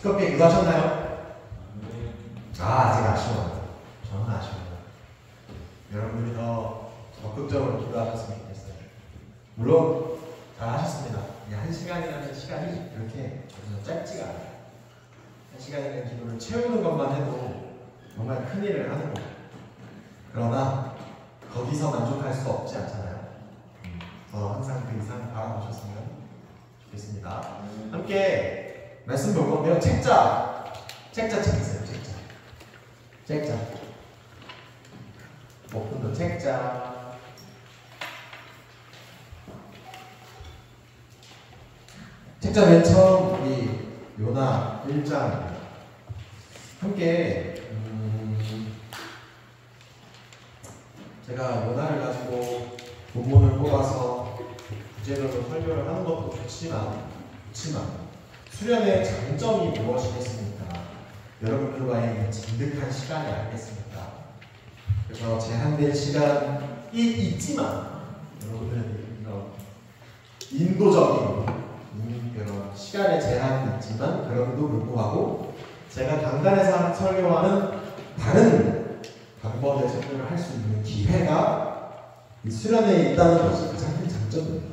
두껍게 기도하셨나요? 아직 아쉬워요. 저는 아쉬워요. 여러분들이 더 적극적으로 기도하셨으면 좋겠어요. 물론 잘 하셨습니다. 이 1시간이라는 시간이 그렇게 짧지가 않아요. 1시간이라는 기도를 채우는 것만 해도 정말 큰일을 하는 거예요. 그러나 거기서 만족할 수 없지 않잖아요. 항상 그 이상 바라보셨으면 좋겠습니다. 함께 말씀 볼 건데요. 책자 챙기세요. 책자 오픈도 책자. 책자 맨 처음 우리 요나 1장 함께 제가 요나를 가지고 본문을 뽑아서 구체적으로 설교를 하는 것도 좋지만 수련의 장점이 무엇이겠습니까? 여러분들과의 진득한 시간이 아니겠습니까? 그래서 제한된 시간이 있지만 여러분들은 인도적인 그런 시간의 제한이 있지만 그럼에도 불구하고 제가 강단에서 설교하는 다른 방법의 설교를 할 수 있는 기회가 이 수련회에 있다는 것이 가장 큰 장점입니다.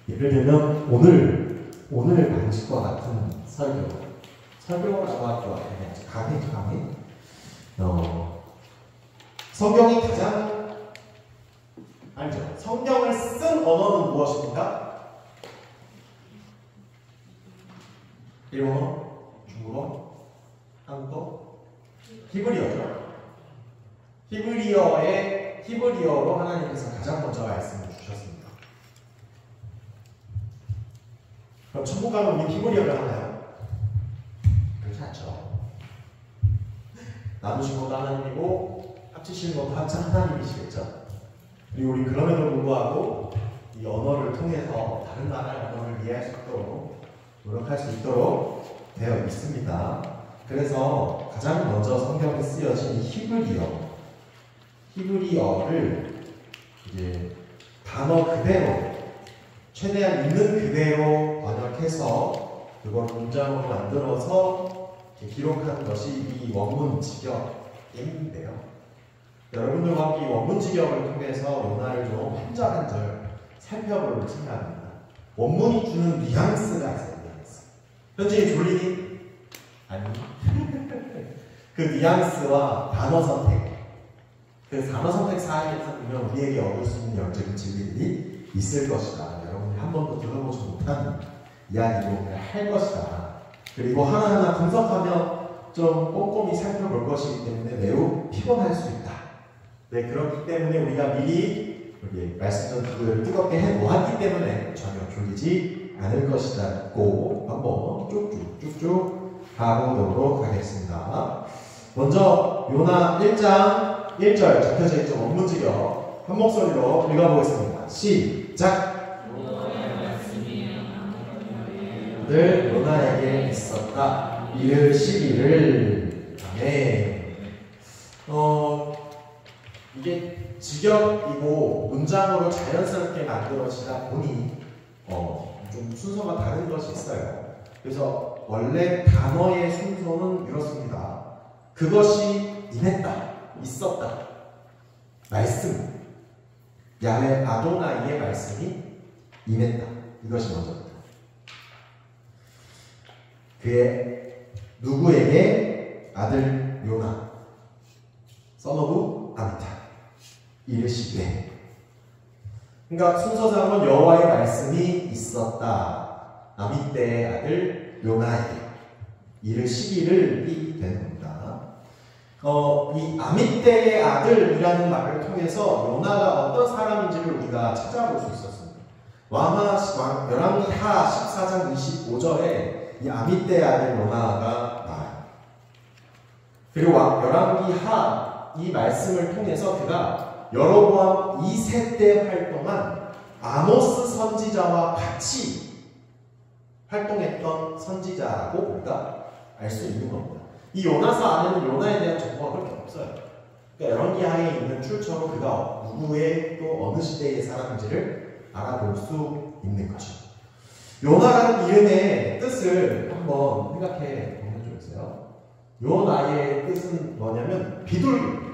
예를 들면 오늘 방식과 같은 설교라고 할까 강의. 성경이 가장 알죠? 성경을 쓴 언어는 무엇입니까? 일본어, 중국어, 한국어, 히브리어죠. 히브리어로 하나님께서 가장 먼저 말씀을 주셨습니다. 그럼 천국 가면 우리 히브리어를 하나요? 그렇지 않죠. 나누신 것도 하나님이고 합치시는 것도 하나님이시겠죠. 그리고 우리 그럼에도 불구하고 이 언어를 통해서 다른 나라의 언어를 이해할 수 있도록 노력할 수 있도록 되어 있습니다. 그래서 가장 먼저 성경에 쓰여진 히브리어를 이제 단어 그대로 최대한 있는 그대로 번역해서 그걸 문장으로 만들어서 기록한 것이 이 원문직역인데요. 여러분들과 함께 이 원문직역을 통해서 요나를 좀 한 절 한 절 살펴볼 생각입니다. 원문이 주는 뉘앙스가 있어요. 현진이 졸리니? 아니. 그 뉘앙스와 단어 선택, 그 단어 선택 사이에서 보면 우리에게 얻을 수 있는 영적인 진리들이 있을 것이다. 여러분이 한 번도 들어보지 못한 이야기를 할 것이다. 그리고 하나하나 분석하면 좀 꼼꼼히 살펴볼 것이기 때문에 매우 피곤할 수 있다. 네, 그렇기 때문에 우리가 미리 말씀 전투를 뜨겁게 해놓았기 때문에 전혀 졸리지 않을 것이다. 고 한번 쭉쭉 가보도록 하겠습니다. 먼저 요나 1장 1절 적혀져 있죠. 원문직역 한 목소리로 읽어보겠습니다. 시작. 늘 요나에게 있었다. 이를 시기를. 아멘. 이게 직역이고 문장으로 자연스럽게 만들어지다 보니 좀 순서가 다른 것이 있어요. 그래서 원래 단어의 순서는 이렇습니다. 그것이 임했다, 있었다. 말씀, 야훼 아도나이의 말씀이 임했다. 이것이 먼저입니다. 그의 누구에게? 아들 요나, 선 오브 아미타, 이르시되. 그러니까 순서상은 여호와의 말씀이 있었다. 아미떼의 아들 요나에게 이르시기를 되는 겁니다. 이 아미떼의 아들이라는 말을 통해서 요나가 어떤 사람인지를 우리가 찾아볼 수 있었습니다. 열왕기하 14장 25절에 이 아미떼의 아들 요나가 나와요. 그리고 열왕기하 이 말씀을 통해서 그가 여로보암 2세 때 활동한 아모스 선지자와 같이 활동했던 선지자라고 우리가 알 수 있는 겁니다. 이 요나서 안에는 요나에 대한 정보가 그렇게 없어요. 그러니까 열왕기하에 있는 출처로 그가 누구의 또 어느 시대의 사람인지를 알아볼 수 있는 거죠. 요나라는 이름의 뜻을 한번 생각해 보면 좋겠어요. 요 나이의 뜻은 뭐냐면 비둘기.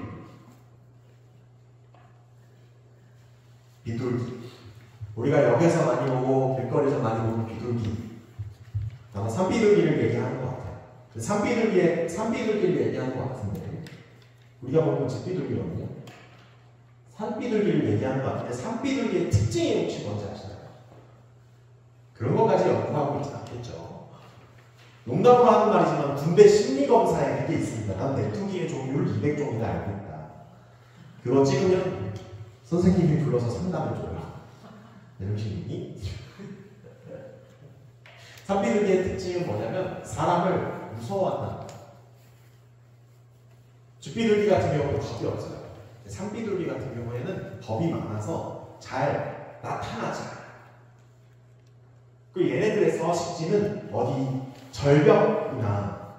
비둘기. 우리가 역에서 많이 보고 길거리에서 많이 보는 비둘기. 아마 산비둘기를 얘기하는 것 같아요. 산비둘기를 얘기하는 것 같은데 우리가 보는 집비둘기거든요. 산비둘기를 얘기하는 것 같은데 산비둘기의 특징이 혹시 뭔지 아시나요? 그런 것까지 연구하고 있지 않겠죠. 농담으로 하는 말이지만 군대 심리검사에 그게 있습니다. 난 메뚜기의 종류를 200종이나 알고 있다. 그거 찍으면 선생님이 불러서 상담을 줘요. 내려오시니? 산비둘기의 특징은 뭐냐면 사람을 무서워한다. 쥐비둘기 같은 경우는 겁이 없어요. 산비둘기 같은 경우에는 겁이 많아서 잘 나타나지 않아요. 그 얘네들의 서식지는 어디 절벽이나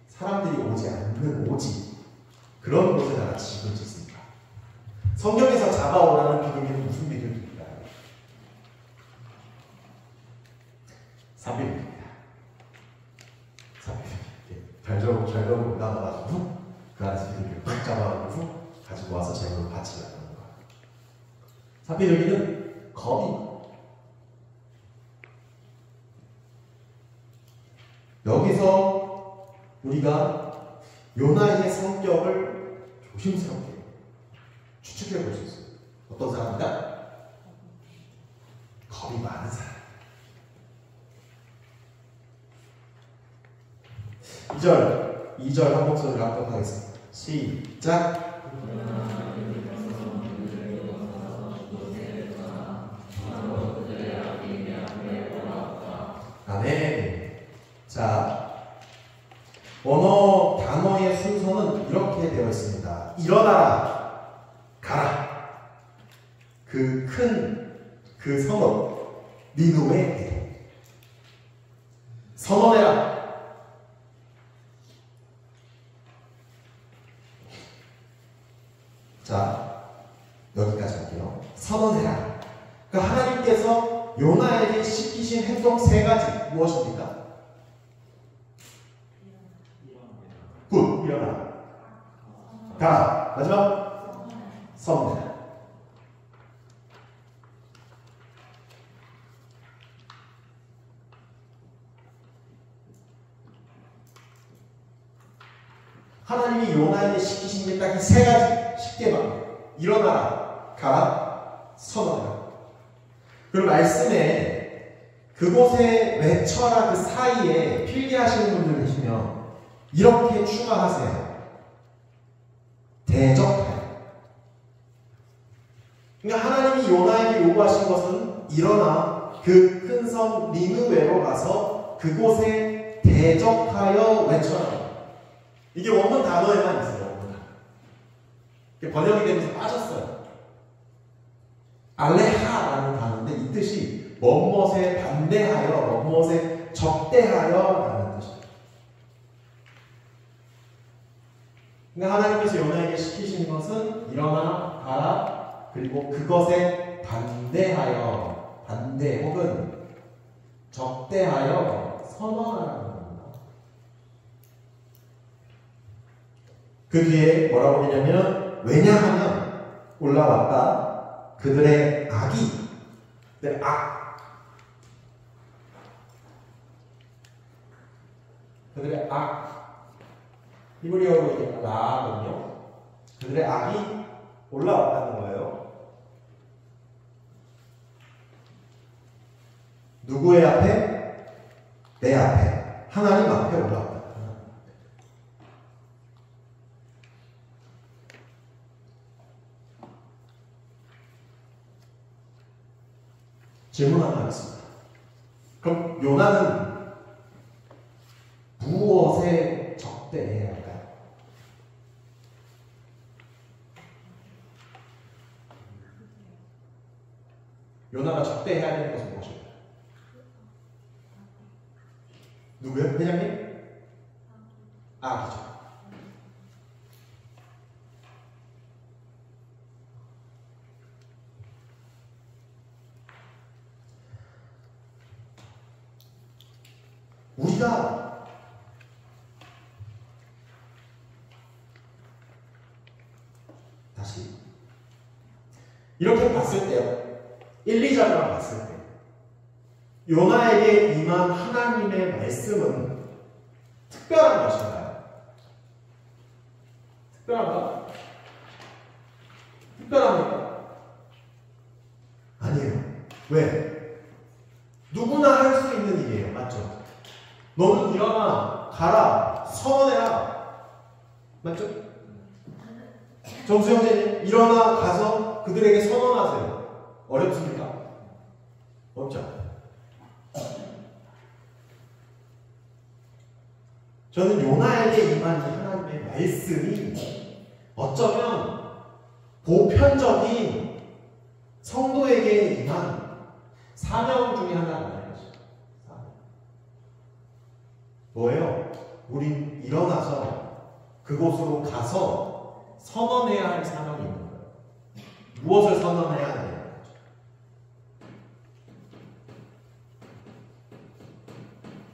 사람들이 오지 않는 오지 그런 곳에다가 집을 짓습니다. 성경에서 잡아오라는 비둘기는 무슨 비둘기일까요? 산비둘기입니다. 산비둘기. 절벽으로 올라가가지고 그 안에서 비둘기를 딱 잡아가지고 가지고 와서 재물을 바치라는 거예요. 산비둘기는 겁이 여기서 우리가 요나의 성격을 조심스럽게 추측해 볼 수 있어요. 어떤 사람이다? 겁이 많은 사람. 2절 한 목소리로 합독하겠습니다. 시작. 아멘. 자, 단어의 순서는 이렇게 되어 있습니다. 일어나라, 가라. 그 선언, 니누웨에 선언해라. 자, 여기까지 할게요. 선언해라. 그러니까 하나님께서 요나에게 시키신 행동 3가지 무엇입니까? 굿, 일어나. 가. 마지막 선언해라. 하나님이 요나에게 시키신 게 딱 이 3가지 쉽게 말해요. 일어나라, 가라, 선언해라. 그리고 말씀에 그곳에 외쳐라 그 사이에 필기하시는 분들 계시면 이렇게 추가하세요. 대적하여. 그러니까 하나님이 요나에게 요구하신 것은 일어나 그 큰 섬 니느웨로 가서 그곳에 대적하여 외쳐라. 이게 원문 단어에만 있어요. 번역이 되면서 빠졌어요. 알레하라는 단어인데 이 뜻이 뭐뭇에 반대하여, 뭐뭇에 적대하여라는 뜻이에요. 그러니까 하나님께서 요나에게 시키신 것은 일어나, 가라, 그리고 그것에 반대하여, 반대 혹은 적대하여 선언하라는 겁니다. 그 뒤에 뭐라고 하냐면 왜냐하면 올라왔다. 그들의 악이, 그들의 그들의 히브리어로 이제 라거든요. 그들의 악이 올라왔다는 거예요. 누구의 앞에? 내 앞에. 하나님 앞에 올라왔다. 질문 하나 하겠습니다. 그럼 요나는 무엇에 적대해야 할까요? 요나가 적대해야 되는 것은 무엇일까요? 누구요? 회장님? 악이죠. 우리가 우리가 다시 이렇게 봤을 때요. 1, 2장만 봤을 때 요나에게 임한 하나님의 말씀은 특별한 것인가요? 특별한가? 특별합니까? 아니에요. 왜? 누구나 할 수 있는 일이에요. 맞죠? 너는 일어나, 가라, 선언해라. 맞죠? 정수 형제님, 일어나, 가서 그들에게 선언하세요. 어렵습니까? 어렵죠? 저는 요나에게 임한 하나님의 말씀이 어쩌면 보편적인 성도에게 임한 사명 중에 하나라는 거죠. 뭐예요? 우린 일어나서 그곳으로 가서 선언해야 할 사명이 있는 거예요. 무엇을 선언해야 하는 거죠?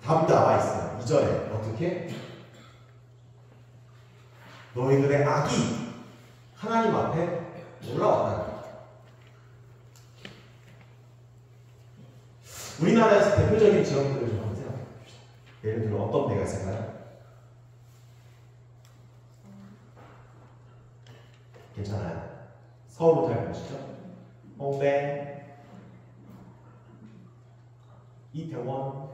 답이 나와 있어요. 2절에 어떻게? 너희들의 악이 하나님 앞에 올라왔다. 우리나라에서 대표적인 지역들을 좀 한번 생각해 봅시다. 예를 들어 어떤 데가 있을까요? 괜찮아요. 서울부터 해보시죠. 홍대, 이태원,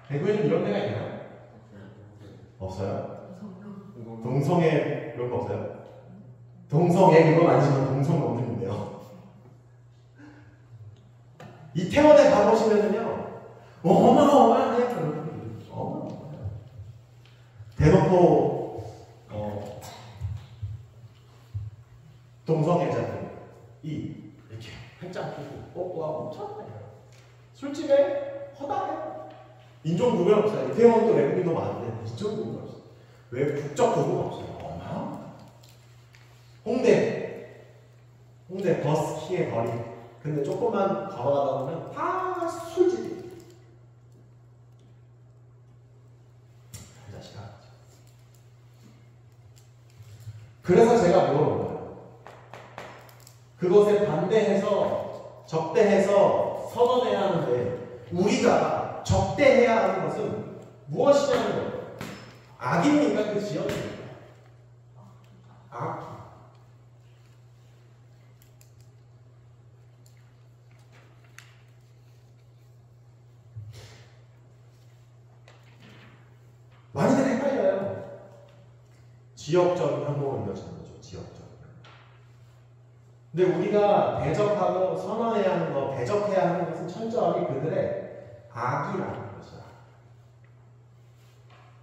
대구에는 이런 데가 있나요? 없어요? 동성애 이런 거 없어요? 동성애 그건 아니지만 동성농촌인데요. 이태원에 가보시면은요, 어마어마해요. 대놓고 동성애자들이 이렇게 팔짱 끼고 뽀뽀하고 엄청 많이 해요. 술집에 허다해요. 인종 구분 없어요. 이태원도 외국인도 많은데 인종 구분 없어요. 왜 국적 구분 없어요. 홍대 버스킹의 거리. 근데 조금만 걸어가다 보면 다 술집이. 이 자식아. 그래서 제가 물어본 거예요. 그것에 반대해서 적대해서 선언해야 하는데 우리가 적대해야 하는 것은 무엇이냐는 거예요. 악입니까? 그 지역입니까? 악. 많이들 헷갈려요. 지역적인 혐오를 이어지는 거죠. 지역적인. 근데 우리가 대적하고 선언해야 하는 것, 대적해야 하는 것은 철저하게 그들의 악이라는 것이야.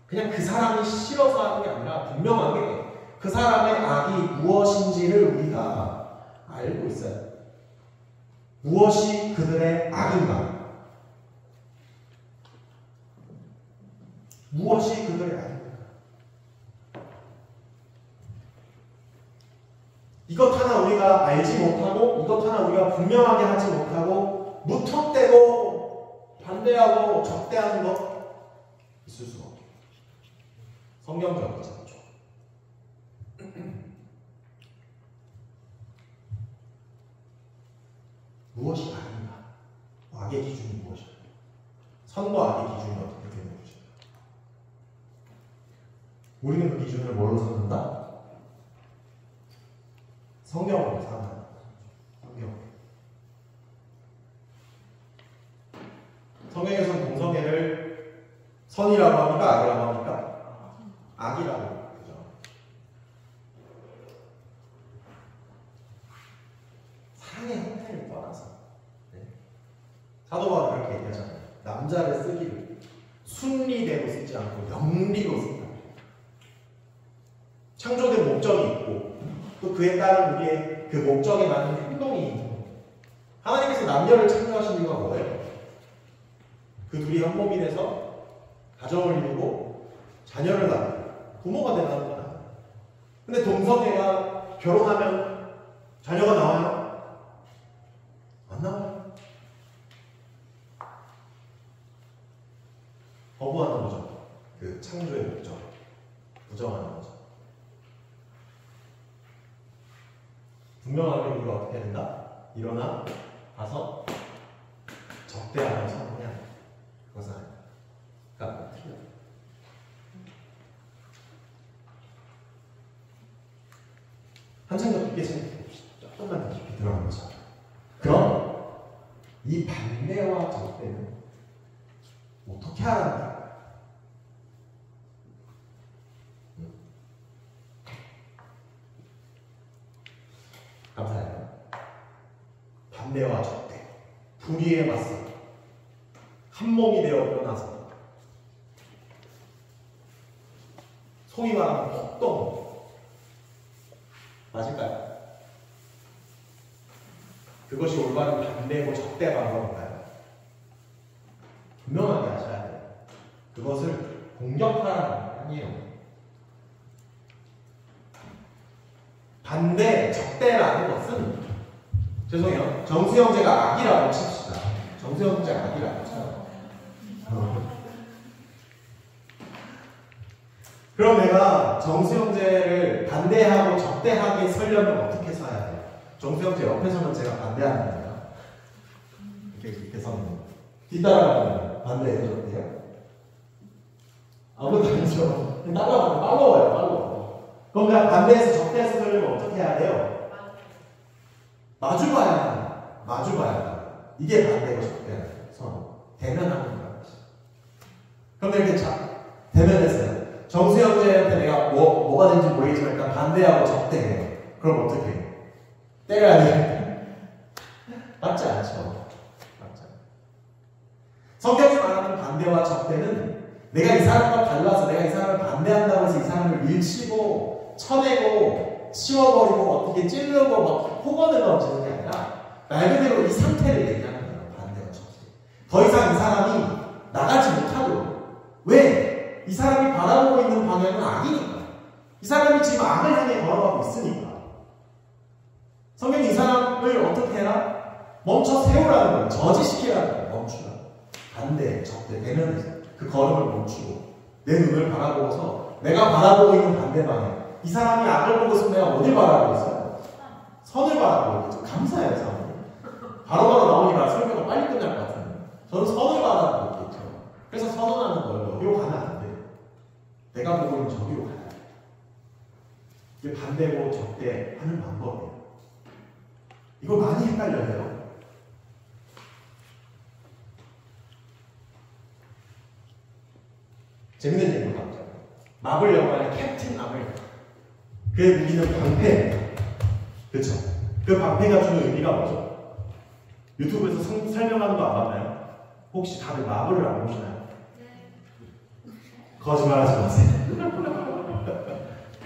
그냥 그 사람이 싫어서 하는 게 아니라 분명하게 그 사람의 악이 무엇인지를 우리가 알고 있어요. 무엇이 그들의 악인가? 무엇이 그들의 악인가? 이것 하나 우리가 알지 못하고 이것 하나 우리가 분명하게 하지 못하고 무턱대고 반대하고 적대하는 것 있을 수가 없죠. 성경적이지 않죠. 무엇이 악인가? 악의 기준이 무엇일까? 선과 악의 기준이 어떻게 되는 것일까? 우리는 그 기준을 뭘로 삼는다? 성경으로 삼는다. 성경에서는 동성애를 선이라고 합니까? 악이라고 합니까? 악이라고 합니다. 그죠? 사랑의 형태를 떠나서 사도 바울은 그렇게 얘기하잖아요. 남자를 쓰기를 순리대로 쓰지 않고 영리로 쓴다. 창조된 목적이 있고 또 그에 따른 우리의 그 목적에 맞는 행동이 있는 거예요. 하나님께서 남녀를 창조하신 이유가 뭐예요? 그 둘이 한 몸이 돼서 가정을 이루고 자녀를 낳고 부모가 되는 거야. 근데 동성애가 결혼하면 자녀가 나와요? 안 나와요. 분명하게 우리가 어떻게 해야 된다? 일어나 가서 적대하면서 그냥 그것은 아니다. 그러니까 틀려. 한참 더 깊게 생각해봅시다. 조금만 더 깊이 들어가 보자. 그럼 이 반대와 적대는 어떻게 하는가? 감사해요. 반대와 적대, 불의에 맞서 한 몸이 되어 일어나서 소위 말하는 폭동 맞을까요? 그것이 올바른 반대고 적대 방법인가요? 분명하게 하셔야 돼요. 그것을 공격하라는 게 아니에요. 반대, 적대라는 것은 죄송해요. 정수형제가 악이라고 칩시다. 정수형제가 악이라고 쳐요. 그럼 내가 정수형제를 반대하고 적대하게 설려면 어떻게 서야 돼요? 정수형제 옆에서는 제가 반대하는 겁니다. 이렇게 서는 뒤따라가면 반대해줬대요. 아무것도 아니죠. 따라가면 팔로워요, 팔로워. 그럼 내가 반대해서 적대해서 설려면 어떻게 해야 돼요? 마주봐야 합니다. 마주봐야 합니다. 이게 반대고 적대예요. 서로 대면하는 거예요. 그럼 이렇게 대면했어요. 정수형제한테 내가 뭐가 된지 모르겠지만 일단 반대하고 적대해요. 그럼 어떻게 해요? 때려야 돼. 맞지 않죠? 맞죠? 성경이 말하는 반대와 적대는 내가 이 사람과 달라서 내가 이 사람을 반대한다고 해서 이 사람을 밀치고 쳐내고 치워버리고 어떻게 찌르고 막 폭언을 던지는 게 아니라 말 그대로 이 상태를 얘기하는 거예요. 반대와 적대. 더 이상 이 사람이 나가지 못하도록. 왜? 이 사람이 바라보고 있는 방향은 악이니까. 이 사람이 지금 악을 향해 걸어가고 있으니까. 성경이 이 사람을 어떻게 해라? 멈춰 세우라는 거예요. 저지시키라는 거예요. 멈추라. 반대, 적대, 대면에서 그 걸음을 멈추고 내 눈을 바라보고서 내가 바라보고 있는 반대 방향. 이 사람이 악을 보고 있으면 내가 어딜 바라보고 있어요? 선을 바라보고 있겠죠. 감사해요, 사람이. 바로바로 나오니까 설교가 빨리 끝날 것 같은데. 저는 선을 바라보고 있겠죠. 그래서 선언하는 거예요. 여기로 가면 안 돼. 내가 보고 있는 저기로 가야 돼. 이게 반대고 적대하는 방법이에요. 이거 많이 헷갈려요. 재밌는 얘기가 나오죠. 마블 영화의 캡틴 아메리카. 그의 무기는 방패입니다. 그렇죠? 그 방패가 주는 의미가 뭐죠? 유튜브에서 설명하는 거 안 봤나요? 혹시 다들 마블을 안 보시나요? 거짓말하지 마세요.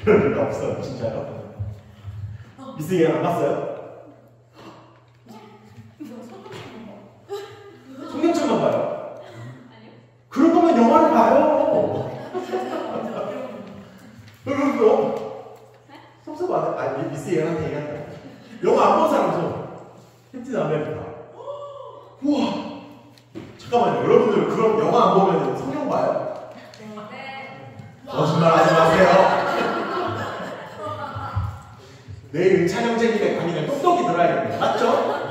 그럴 리가 없어요, 진짜요. 미스게 안 봤어요? 성경책만 봐요? 그럴 거면 영화를 봐요. 그럼 섭섭 안 해? 아니 미스게한테 얘기한다. 영화 안 본 사람 손. 캡틴 아메리카. 우와. 잠깐만요, 여러분들 그럼 영화 안 보면 성경 봐요? 거짓말하지 마세요. 내일 찬영재님의 강의는 똑똑히 들어야 됩니다. 맞죠?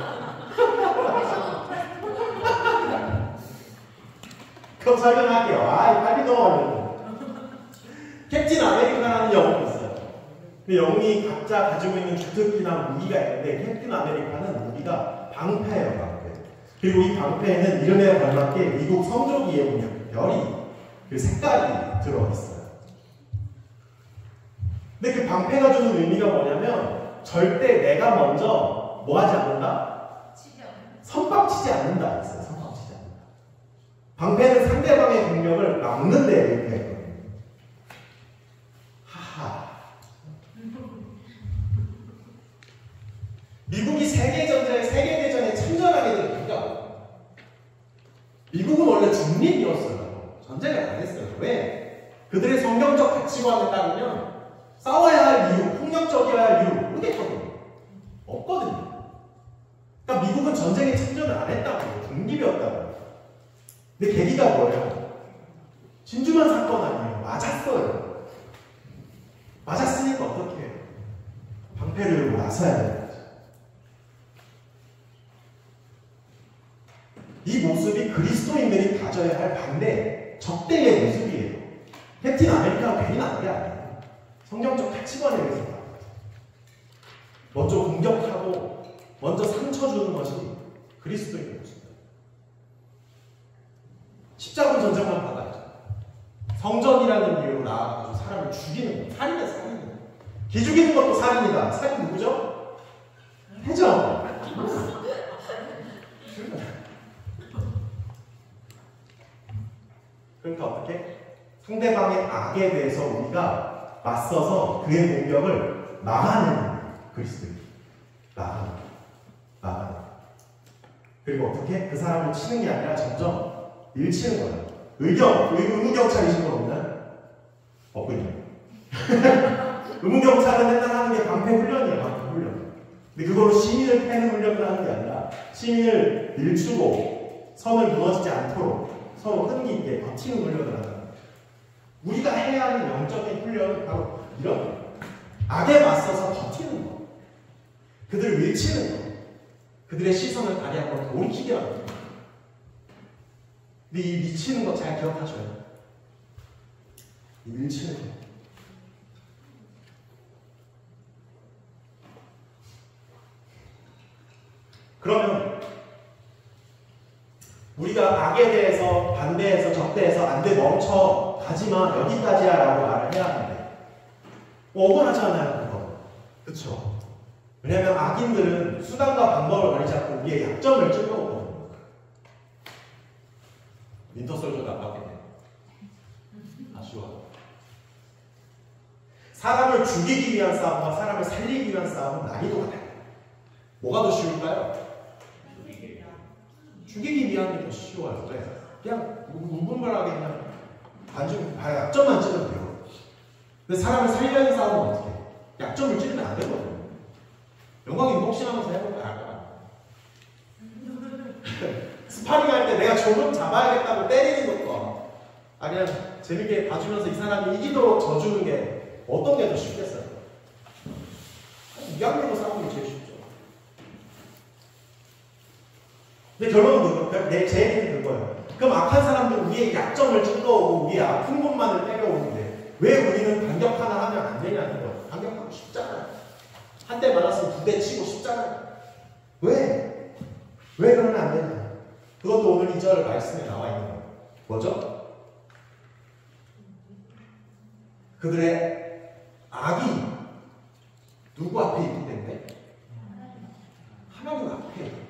그럼 설명할게요. 빨리 넘어가려고. 캡틴 아메리카라는 영웅이 있어요. 그 영웅이 각자 가지고 있는 주특기나 무기가 있는데 캡틴 아메리카는 무기가 방패예요, 방패. 그리고 이 방패에는 이름에 걸맞게 미국 성조기에 보면 별이 그 색깔이 들어있어요. 근데 그 방패가 주는 의미가 뭐냐면 절대 내가 먼저 뭐 하지 않는다? 선빵치지 않는다 있어요. 선빵치지 않는다. 방패는 상대방의 공격을 막는 데 의미했거든요. 하하. 미국이 세계대전에 참전하게 된 이유가 미국은 원래 중립이었어요. 전쟁을 안 했어요. 왜? 그들의 성경적 가치관에 따르면 싸워야 할 이유, 폭력적이어야 할 이유 모르겠거든요. 없거든요. 그러니까 미국은 전쟁에 참전을 안 했다고요. 중립이었다고요. 근데 계기가 뭐예요? 진주만 사건 아니에요. 맞았어요. 맞았으니까 어떻게 해요? 방패를 들고 나서야 되는 거죠. 10번에 의해서 먼저 공격하고 먼저 상처 주는 것이 그리스도인의 모습입니다. 십자군 전쟁만 받아야죠. 성전이라는 이유로 나아가서 사람을 죽이는 거, 살인이야, 살인. 기 죽이는 것도 살인이다. 살인 누구죠? 해죠. 그러니까 어떻게? 상대방의 악에 대해서 우리가 맞서서 그의 공격을 막아내는 그리스도인. 막아내는. 그리고 어떻게? 그 사람을 치는 게 아니라 점점 밀치는 거예요. 의무경찰이신 분 없나요? 없군요. 의무경찰은 맨날 하는 게 방패 훈련이에요. 방패 훈련. 근데 그걸로 시민을 패는 훈련을 하는 게 아니라 시민을 밀치고 선을 무너지지 않도록 서로 끈기 있게 버티는 훈련을 하는 거예요. 우리가 해야 하는 영적인 훈련은 바로 이런 거예요. 악에 맞서서 버티는 거. 그들을 밀치는 거. 그들의 시선을 다리 한번 돌이키게 하는 거예요. 근데 이 미치는 거 잘 기억하셔요. 이 밀치는 거. 그러면 우리가 악에 대해서 반대해서 적대해서 안 돼 멈춰 가지마 여기까지야 라고 말을 해야 하는데 억울하잖아요 그거. 그쵸? 왜냐하면 악인들은 수단과 방법을 가리지 않고 우리의 약점을 찔러오거든요. 윈터솔저도 아팠겠네. 아쉬워. 사람을 죽이기 위한 싸움과 사람을 살리기 위한 싸움은 난이도가 달라요. 뭐가 더 쉬울까요? 죽이기 위한 게 더 쉬워요. 네. 그냥 무분별하게 그냥 약점만 찌르면 돼요. 근데 사람을 살리는 싸움은 어떻게 해요? 약점을 찌르면 안 되거든요. 영광이 복싱하면서 해보면 알 거야. 스파링 할 때 내가 조금 잡아야겠다고 때리는 것과 그냥 재밌게 봐주면서 이 사람이 이기도록 져주는 게 어떤 게 더 쉽겠어요? 이강민으로 싸우는 게 제일 쉽죠. 근데 결론은 제 얘기는 그거예요. 그럼 악한 사람들은 우리의 약점을 찔러오고 우리의 아픈 곳만을 때려오는데 왜 우리는 반격 하나 하면 안 되냐는 거예요. 반격하고 싶잖아요. 한 대 맞았으면 두 대 치고 싶잖아요. 왜? 왜 그러면 안 되냐? 그것도 오늘 2절 말씀에 나와 있는 거예요. 뭐죠? 그들의 악이 누구 앞에 있기 때문에? 하나님 앞에 있기 때문에.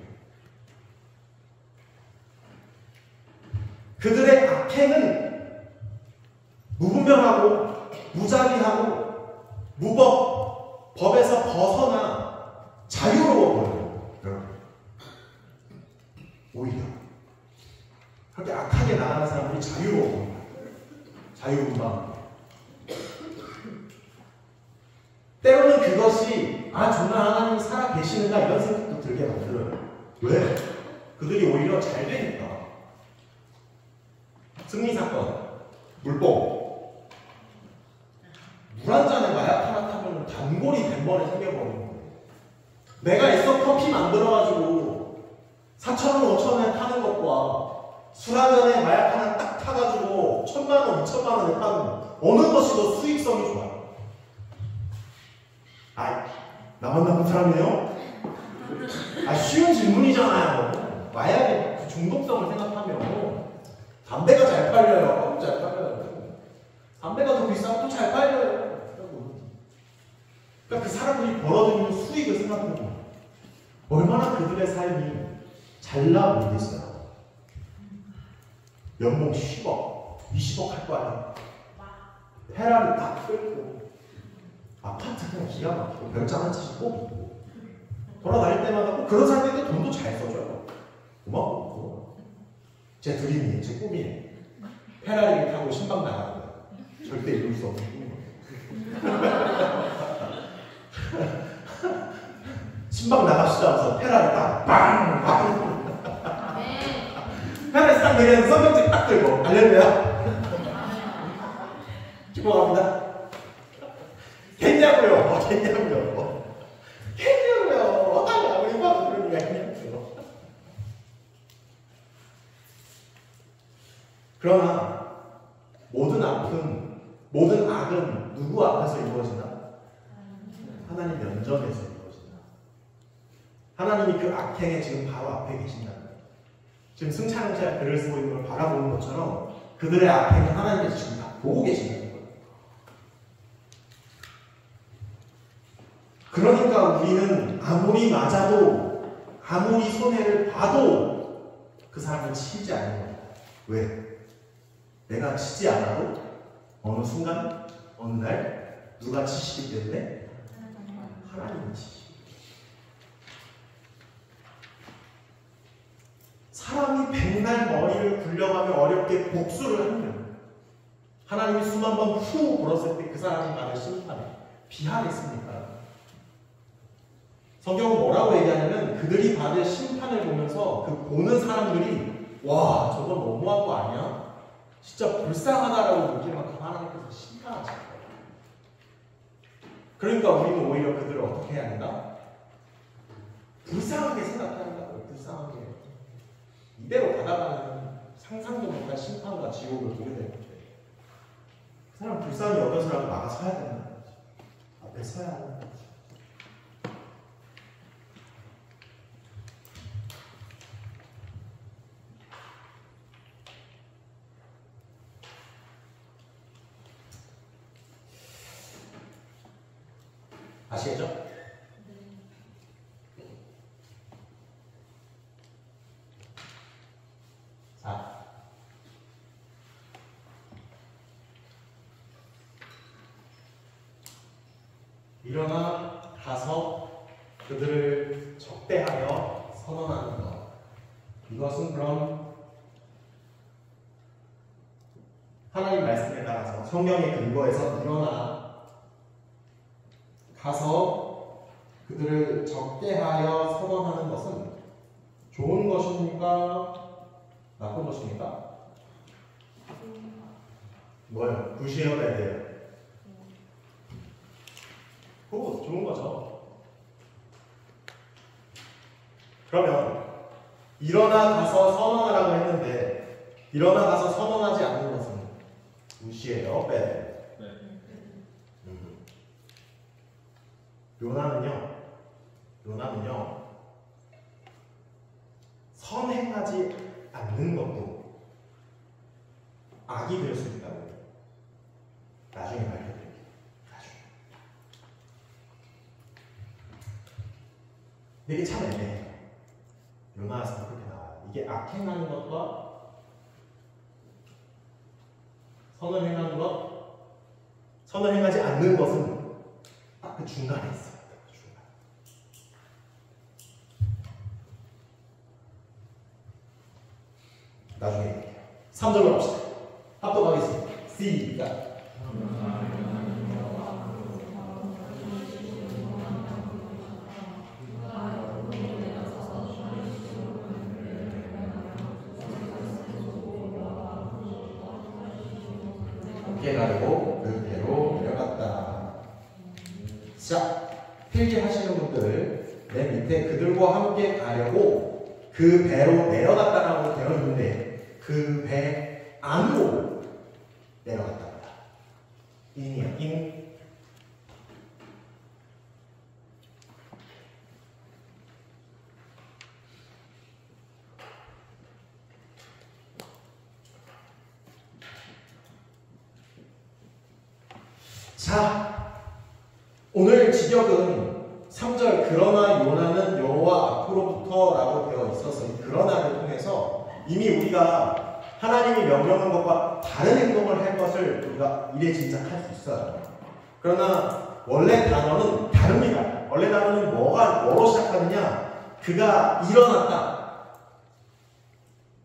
그들의 악행은 무분별하고 무자비하고 법에서 벗어나 자유로워 보여요. 오히려 그렇게 악하게 나가는 사람들이 자유로워 보여요. 자유분방. 때로는 그것이 정말 하나님이 살아 계시는가 이런 생각도 들게 만들어요. 왜? 그들이 오히려 잘 되니까. 승리사건, 물뽕. 물 한 잔에 마약 하나 타면 단골이 된 번에 생겨버리는 거예요. 내가 애써 커피 만들어가지고 4,000원, 5,000원에 파는 것과 술 한 잔에 마약 하나 딱 타가지고 1,000만원, 2,000만원에 파는 어느 것이 더 수익성이 좋아요? 나만 나쁜 사람이에요? 쉬운 질문이잖아요. 마약의 그 중독성을 생각하면 담배가 잘 팔려요. 잘 팔려요. 담배가 더 비싸면 또 잘 팔려요. 그러니까 그 사람들이 벌어들이는 수익을 생각해보면 얼마나 그들의 삶이 잘나 보이겠어요. 연봉 10억, 20억 할 거 아니야. 페라리 딱 끌고 아파트 그냥 기가 막히고 별장 한 채씩 꼭 있고 돌아다닐 때마다 꼭 그런 사람들인데 돈도 잘 써줘요. 고맙고 제 드림이에요. 제 꿈이에요. 페라리를 타고 신방 나가는 거예요. 절대 이룰 수 없는 꿈이에요. 신방 나갑시다 하면서 페라리 딱 빵! 페라리 딱 내리는 성경책 딱 들고 알렐루야. 기뻐합니다. 겠냐고요? 겠냐고요? 겠냐고요? 어떠냐? 우리 봐도 그런 얘기가 있냐고요? 그러나 모든 악은 누구 앞에서 이루어지나? 면전에서 이루어진다. 하나님이 그 악행에 지금 바로 앞에 계신다는 거예요. 지금 승찬영자가 글을 쓰고 있는 걸 바라보는 것처럼 그들의 악행을 하나님께서 지금 다 보고 계신다는 거예요. 그러니까 우리는 아무리 맞아도 아무리 손해를 봐도 그 사람을 치지 않는 거예요. 왜? 내가 치지 않아도 어느 순간 어느 날 누가 치시기 때문에 하나님이 치시기. 사람이 백날 머리를 굴려가며 어렵게 복수를 하면 하나님이 수만 번 후 불었을 때 그 사람이 받을 심판에 비하겠습니까? 성경은 뭐라고 얘기하냐면 그들이 받을 심판을 보면서 그 보는 사람들이 와 저건 너무한 거 아니야? 진짜 불쌍하다라고 느낄 만큼 하나님께서 심판하실 거예요. 그러니까 우리는 오히려 그들을 어떻게 해야 한다? 불쌍하게 생각해야 한다고요. 불쌍하게. 이대로 가다가는 상상도 못한 심판과 지옥을 보게 될 거예요. 그 사람 불쌍히 여겨서라도 나가서야 된다는 거죠. 앞에 서야 하는 거죠. 아시겠죠? 자, 일어나 가서 그들을 적대하여 선언하는 것. 이것은 그럼 하나님 말씀에 따라서 성경의 근거에서 일어나 가서 그들을 적대하여 선언하는 것은 좋은 것입니까? 나쁜 것입니까? 뭐예요? 굿이에요? 배드예요? 굿! 좋은 거죠. 그러면 일어나 가서 선언하라고 했는데 일어나 가서 선언하지 않는 것은 굿이에요? 배드? 요나는요 선행하지 않는 것도 악이 될 수 있다고 나중에 밝혀드릴게요. 나중에. 근데 이게 참 애매해요. 요나에서 그렇게 나와요. 이게 악행하는 것과 선을 행하는 것, 선을 행하지 않는 것은 딱 그 중간에 있어요. 나중에 얘기해요. 3절로 합시다. 합독하겠습니다. 시작. 함께 가려고 그 배로 내려갔다. 자, 필기하시는 분들 내 밑에 그들과 함께 가려고 그 배로 내려갔다라고 되어 있는데 그 배 안으로 내려갔답니다. 인이야, 인. 자, 오늘 지적은 3절 그러나 요나는 여호와 앞으로부터 라고 되어 있어서 이 그러나를 통해서 이미 우리가 하나님이 명령한 것과 다른 행동을 할 것을 우리가 이래 짐작할 수 있어요. 그러나 원래 단어는 다릅니다. 원래 단어는 뭐로 시작하느냐? 그가 일어났다.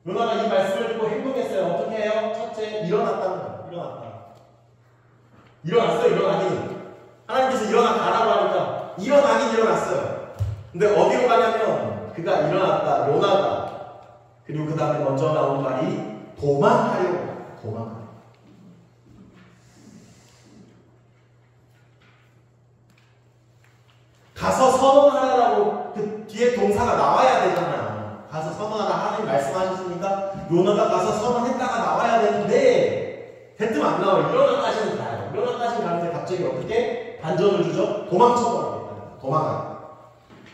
요나가 이 말씀을 듣고 행동했어요. 어떻게 해요? 첫째, 일어났다는 거예요. 일어났어요. 일어나기는. 하나님께서 일어나 가라고 하니까 일어나긴 일어났어요. 근데 어디로 가냐면 그가 일어났다. 요나가. 그리고 그 다음에 먼저 나온 말이 도망하려고. 가서 선언하라고 그 뒤에 동사가 나와야 되잖아요. 가서 선언하라 하나님 말씀하셨으니까 요나가 가서 선언했다가 나와야 되는데 대뜸 안 나와요. 일어나까지는 가요. 일어나까지는 가는데 갑자기 어떻게 반전을 주죠? 도망쳐버리겠다는 거예요.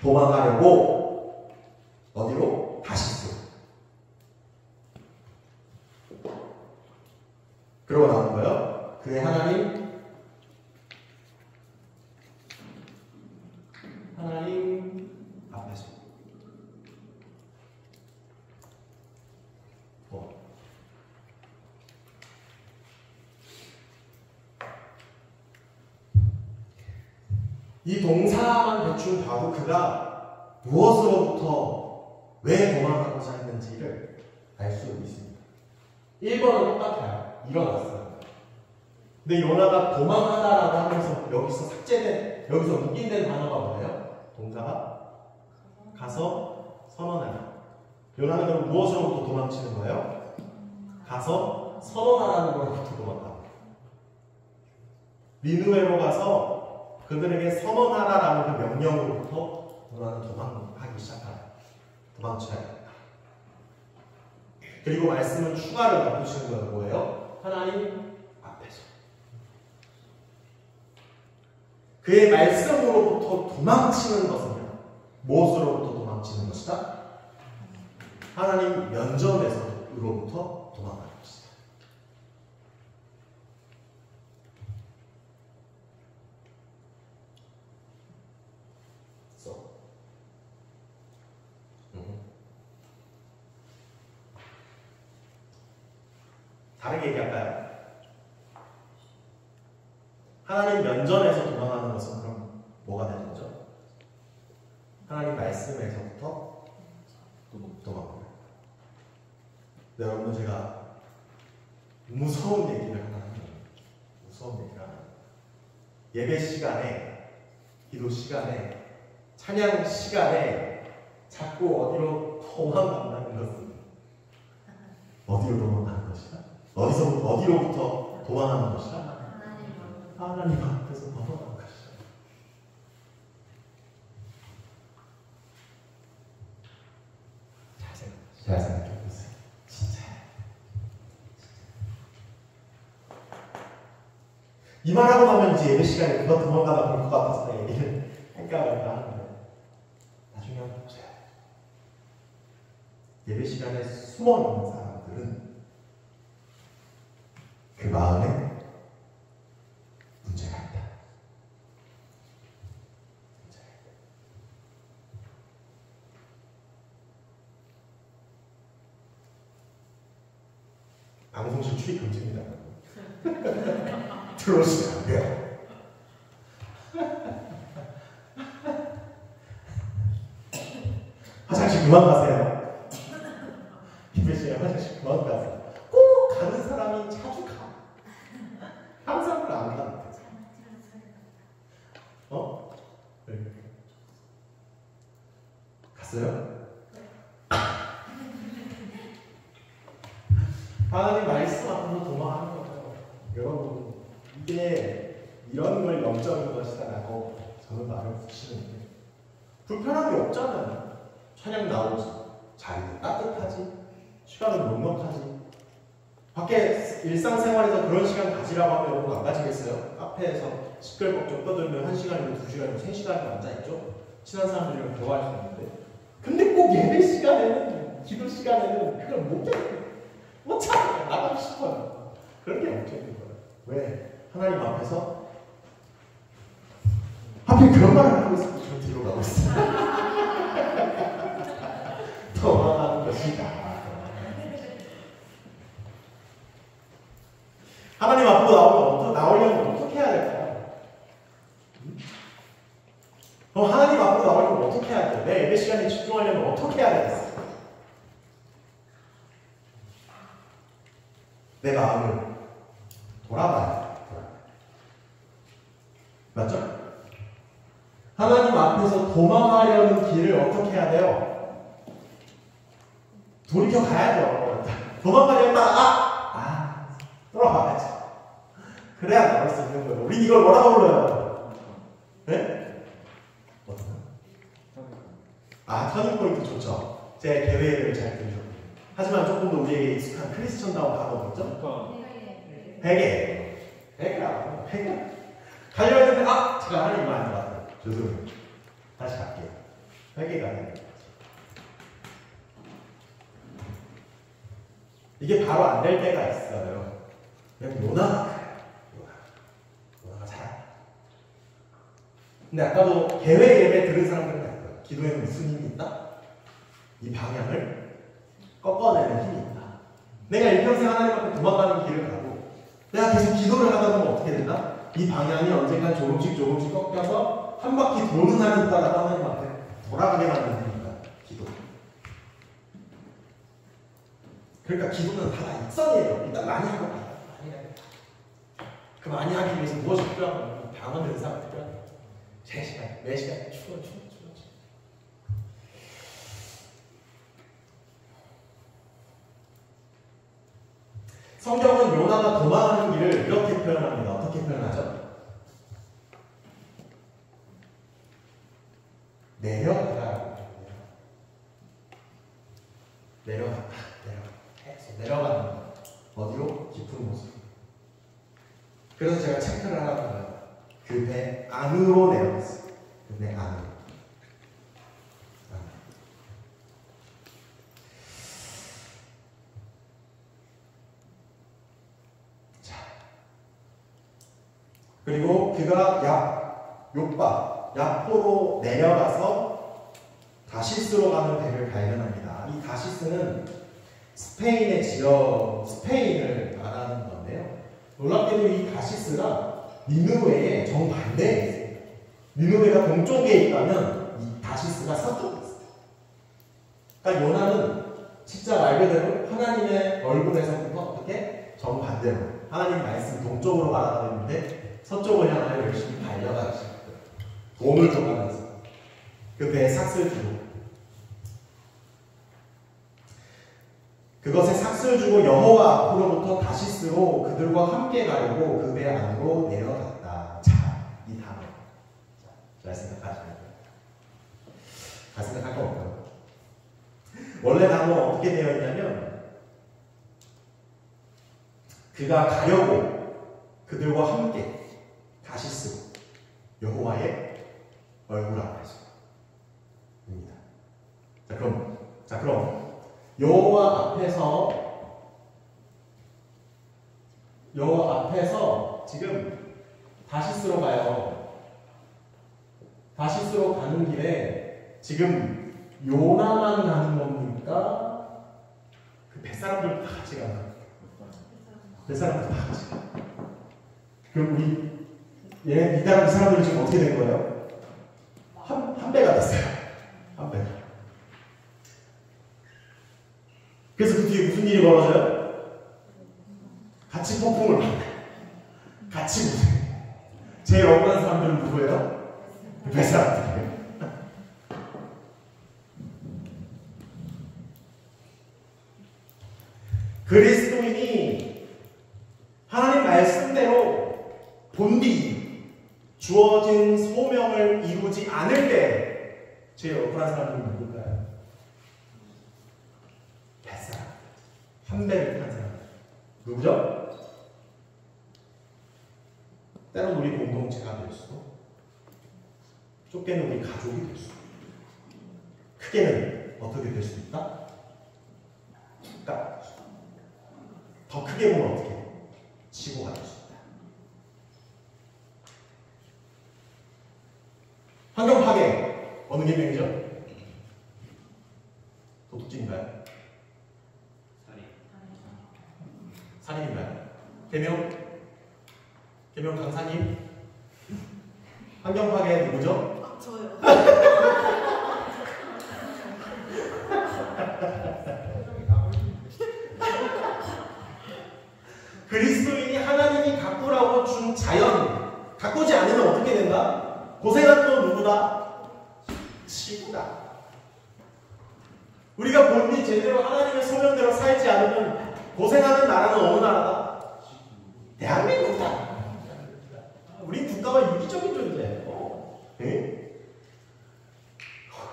도망가려고 어디로? 다시스. 그러고 나온 거예요. 그의 하나님 앞에서 이 동사만 대충 봐도 그가 무엇으로부터 왜 도망가고자 했는지를 알 수 있습니다. 1번은 똑같아요. 일어났어요. 근데 요나가 도망하다라고 하면서 여기서 삭제된, 여기서 묵인된 단어가 뭐예요? 동사가 가서 선언하라. 요나는 그럼 무엇으로부터 도망치는 거예요? 가서 선언하라는 것부터 도망가. 니느웨로 가서 그들에게 선언하라라는 그 명령으로부터 요나는 도망하기 시작하라. 도망쳐야 된다. 그리고 말씀은 추가를 덧붙이는 건 뭐예요? 하나님 앞에서. 그의 말씀으로부터 도망치는 것은요, 무엇으로부터 도망치는 것이다? 하나님 면전에서로부터 도망가는 것이다. 다르게 얘기할까요? 하나님 면전에서 도망하는 것은 그럼 뭐가 되는 거죠? 하나님 말씀에서부터 도망가요. 네, 여러분, 제가 무서운 얘기를 하나 합니다. 무서운 얘기를 하나. 예배 시간에, 기도 시간에, 찬양 시간에 자꾸 어디로 도망간다는 것은 어디로 도망가는 것이다? 어디로부터 도망하는 것이다? 하나님 앞에서 도망하는 것이다. 잘 생각해보세요. 진짜. 이 말하고 나면 이제 예배 시간에 그만 도망가다 볼 것 같아서 얘기를 할까 말까 하는데, 나중에 한번 보세요. 예배 시간에 숨어 있는 사람들은 그 마음에 문제가 있다. 문제가 있다. 방송실 출입 금지입니다. 들어오시면 안 돼요. 화장실 그만 가세요. 김배씨야, 화장실 그만 가세요. 꼭 가는 사람이 자주 가. 항상 안 가는데. 네. 갔어요? 하나님 말씀 앞에서 도망하는 거예요. 여러분, 이게 이런 걸 영적인 것이다라고 저는 말을 붙이는데, 불편한 게 없잖아요. 찬양 나오지, 자리도 따뜻하지, 시간은 넉넉하지. 밖에 일상생활에서 그런 시간 가지라고 하면 여러분 안 가지겠어요? 카페에서 시끌벅적 떠들면 1시간이고 2시간이고 3시간이고 앉아있죠? 친한 사람들이랑 대화할 수 있는데, 근데 꼭 예배 시간에는, 기도 시간에는 그걸 못 참아요. 나가고 싶어요. 그런 게 없겠는 거예요. 왜? 하나님 앞에서 하필 그런 말을 하고 있어서 저 뒤로 가고 있어요. 도망가는 것이다. 하나님 앞으로 나오려면 어떻게 해야 될까요? 그럼 하나님 앞으로 나오려면 어떻게 해야 돼요? 내 예배 시간에 집중하려면 어떻게 해야 되겠어요? 내 마음을 돌아봐야 돼요. 맞죠? 하나님 앞에서 도망하려는 길을 어떻게 해야 돼요? 돌이켜 가야죠. 도망가려 했다가 돌아가야지. 그래야 나올 수 있는 거예요. 우리 이걸 뭐라고 불러요? 네? 터닝포인트 좋죠. 제 계획을 잘 들으셨고요. 하지만 조금 더 우리에게 익숙한 크리스천다운 단어가 있죠? 베개. 가려고 했는데, 제가 하나님 말 안 들었어요. 죄송해요. 다시 갈게요. 회개가 돼요. 이게 바로 안 될 때가 있어요. 그냥 요나가 그래요. 요나가 잘. 근데 아까도 계획 예배 들은 사람들은 알 거예요. 기도에는 무슨 힘이 있다? 이 방향을 꺾어내는 힘이 있다. 내가 일평생 하나님 앞에 도망가는 길을 가고 내가 계속 기도를 하다 보면 어떻게 된다? 이 방향이 언젠간 조금씩 꺾여서 한 바퀴 도는 하나님 따라 하나님 앞에 돌아가게 만드니까 기도. 그러니까 기도는 다 일선이에요. 일단 많이 하고 많이 해야 돼. 그 많이 하기 위해서 무엇이 필요하고 방언 은사가 필요하고 제 시간, 매 시간 추워. 성경은 요나가 도망하는 길을 이렇게 표현합니다. 어떻게 표현하죠? 내려가라고. 내려가는 거. 어디로? 깊은 곳으로. 그래서 제가 체크를 하라고 해요. 그 배 안으로 내려갔어요. 그 배 안으로. 그리고 그가 야포로 내려가서 다시스로 가는 배를 발견합니다. 이 다시스는 스페인의 지역, 스페인을 말하는 건데요. 놀랍게도 이 다시스가 니느웨의 정반대에 있어요. 니느웨가 동쪽에 있다면 이 다시스가 서쪽에 있어요. 그러니까 요나는 진짜 말 그대로 하나님의 얼굴에서부터 어떻게 정반대로 하나님 말씀 동쪽으로 가라고 했는데 서쪽을 향하여 열심히 달려가기 시작해요. 돈을 줘가면서 그 배에 삭스를 주고 그것에 삭스를 주고 여호와 앞으로부터 다시스로 그들과 함께 가려고 그 배 안으로 내려갔다. 자, 이 단어. 잘 생각하시면 돼요. 잘 생각할 거 없고요. 원래 단어는 어떻게 되어 있냐면 그가 가려고 그들과 함께 다시스 여호와의 얼굴 앞에서입니다. 자 그럼 여호와 앞에서 지금 다시스로 가요. 다시스로 가는 길에 지금 요나만 가는 겁니까? 그 뱃사람들 다 같이 가나? 뱃사람들 다 같이 가. 그럼 이 사람들이 지금 어떻게 된 거예요? 한 배가 됐어요. 한 배가. 그래서 그 뒤에 무슨 일이 벌어져요? 같이 폭풍을 받아요. 같이 보세요. 제일 억울한 사람들은 누구예요? 뱃사람들이에요. 그리스도인이 하나님 말씀대로 본디 주어진 소명을 이루지 않을 때 제일 억울한 사람들은 누굴까요? 뱃사람. 한 배를 탄 사람. 누구죠? 때론 우리 공동체가 될 수도, 좁게는 우리 가족이 될 수도, 크게는 어떻게 될 수도 있다? 그러니까 더 크게 보면 어떻게? 치고가 될 수 있다. 환경 파괴 어느 계명이죠? 도둑질인가요? 살인인가요? 계명 강사님? 환경 파괴 누구죠? 저요. 그리스도인이 하나님이 가꾸라고 준 자연, 가꾸지 않으면 어떻게 된다? 고생한 또 누구다? 지구다. 우리가 본디 제대로 하나님의 소명대로 살지 않으면 고생하는 나라는 어느 나라다? 대한민국이다. 우리 국가와 유기적인 존재예요. 네?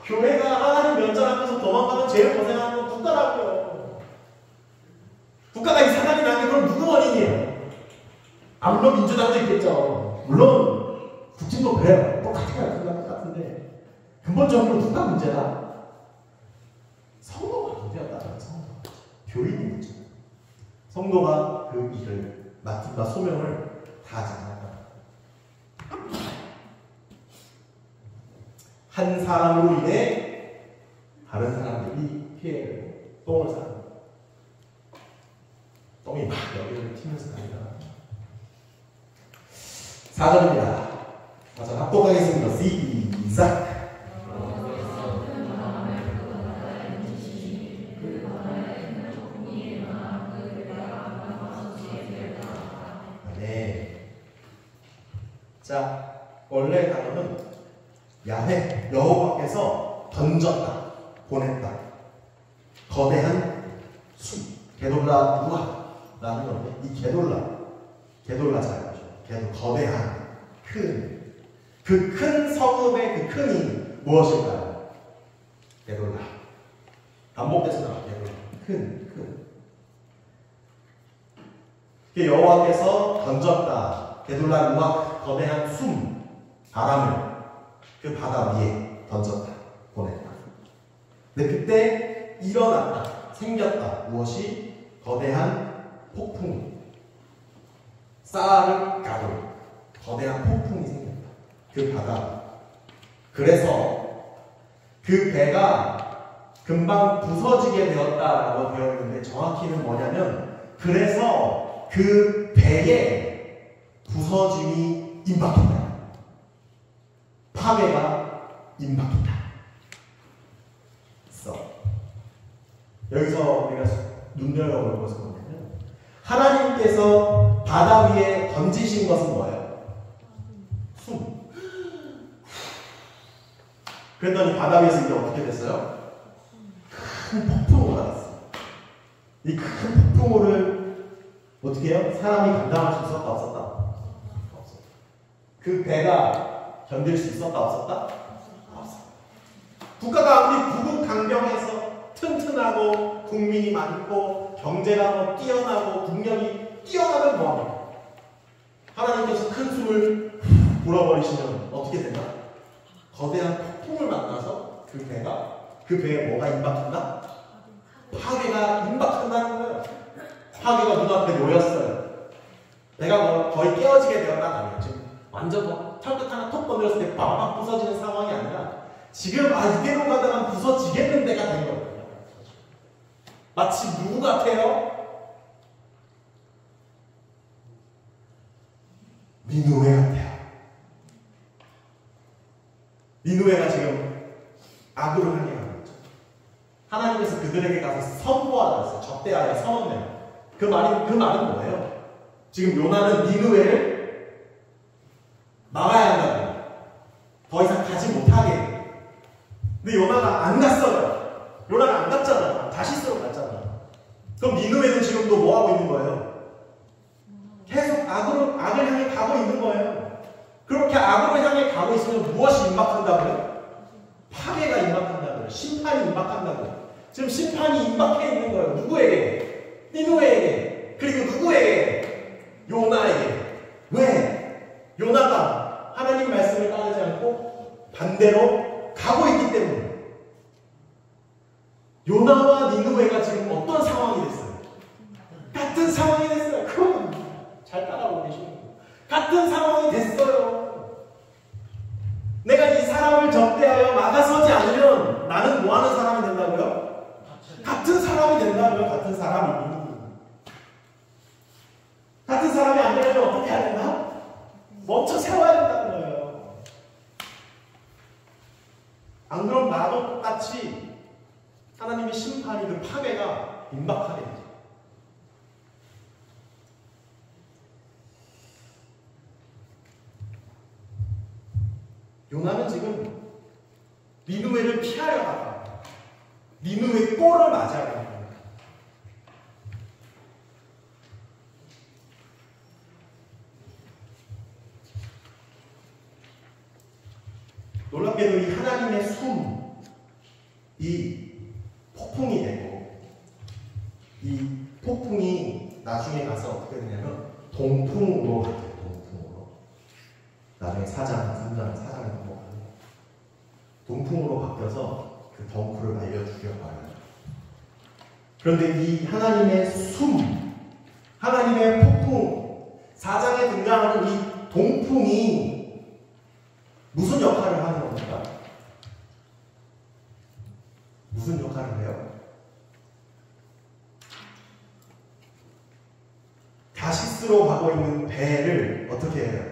교회가 하나님 면전하면서 도망가면 제일 고생하는 건 국가라고요. 국가가 이상하게 나는 게 그럼 누구 원인이에요? 물론 민주당도 있겠죠. 물론 국진도 그래요. 똑같아요. 똑같은데 근본적으로 누가 문제다? 성도가 문제였다는 성도. 교인이 문제. 성도가 그 일을 맡임과 소명을 다하지 않았다. 한 사람으로 인해 다른 사람들이 피해를 똥을 싸는 똥이 막 여기를 튀면서 다니다. 4절입니다. 4절 합독하겠습니다. 시작. 네. 자, 원래 단어는 야훼, 여호와께서 던졌다, 보냈다. 거대한 수, 게돌라 우아라는 건데, 이 게돌라 잘 알죠? 거대한, 큰, 그 큰 성읍의 그 큰이 무엇일까요? 게돌라. 반복돼서 나와, 게돌라. 큰. 여호와께서 던졌다. 게돌라 우악, 거대한 숨, 바람을 그 바다 위에 던졌다, 보냈다. 근데 그때 일어났다, 생겼다. 무엇이? 거대한 폭풍. 사르가르, 거대한 폭풍이 생겼다. 그 바다. 그래서 그 배가 금방 부서지게 되었다라고 되어 있는데 정확히는 뭐냐면 그래서 그 배에 부서짐이 임박했다. 파괴가 임박했다. 여기서 우리가 눈여겨볼 것은 뭐냐면 하나님께서 바다 위에 던지신 것은 뭐예요? 숨. 그랬더니 바다 위에서 이게 어떻게 됐어요? 큰 폭풍우가 났어요. 이 큰 폭풍우를 어떻게 해요? 사람이 감당할 수 있었다 없었다? 없었다. 그 배가 견딜 수 있었다 없었다? 없었다. 국가가 아무리 부국강병해서 튼튼하고 국민이 많고 경제가 뭐 뛰어나고 국력이 뛰어나면 뭐합니까? 하나님께서 큰 숨을 불어버리시면 어떻게 된다? 거대한 폭풍을 만나서 그 배에 뭐가 임박한다? 파괴가 임박한다는 거예요. 파괴가 눈앞에 놓였어요. 배가 거의 깨어지게 되었다는 아니에요. 지금 완전 털끝 하나 톡 건드렸을 때 바박 부서지는 상황이 아니라 지금 이대로 가다가 부서지겠는 데가 된 거예요. 마치 누구 같아요? 니느웨 같아요. 니느웨가 지금 악으로 향해 가고 있죠. 하나님께서 그들에게 가서 선포하라 했어요. 적대하여 선언해요. 그 말은 뭐예요? 지금 요나는 니느웨를 막아야 한다고. 더 이상 가지 못하게. 근데 요나가 안 갔어요. 요나가 안 갔잖아. 다시스로 갔잖아. 그럼 니느웨는 지금도 뭐 하고 있는 거예요? 계속 악을 향해 가고 있는 거예요. 그렇게 악으로 향해 가고 있으면 무엇이 임박한다고요? 파괴가 임박한다고요. 심판이 임박한다고요. 지금 심판이 임박해 있는 거예요. 누구에게? 니느웨에게. 그리고 누구에게? 요나에게. 왜? 요나가 하나님 말씀을 따르지 않고 반대로 가고 있기 때문에. 요나와 니느웨가 지금 어떤 상황이 됐어요? 같은 상황이 됐어요. 그럼 잘 따라오고 계시는 거예요. 같은 상황이 됐어요. 내가 이 사람을 적대하여 막아서지 않으면 나는 뭐 하는 사람이 된다고요? 같은 사람이 된다고요. 같은 사람이. 같은 사람이 안 되려면 어떻게 해야 된다? 멈춰 세워야 된다는 거예요. 안 그럼 나도 똑같이 하나님의 심판이 그 파괴가 임박하게 되죠. 요나는 지금 니느웨를 피하려 하다가 니느웨 꼴을 맞아야 합니다. 놀랍게도 이 하나님의 이 폭풍이 되고 이 폭풍이 나중에 가서 어떻게 되냐면 동풍으로 가요. 동풍으로. 나중에 4장, 3장, 4장에 넘어가는 동풍으로 바뀌어서 그 덩쿨을 날려 죽여버려요. 그런데 이 하나님의 숨, 하나님의 폭풍, 4장에 등장하는 이 동풍이 무슨 역할을 하는 겁니까? 무슨 역할을 해요? 다시스로 가고 있는 배를 어떻게 해요?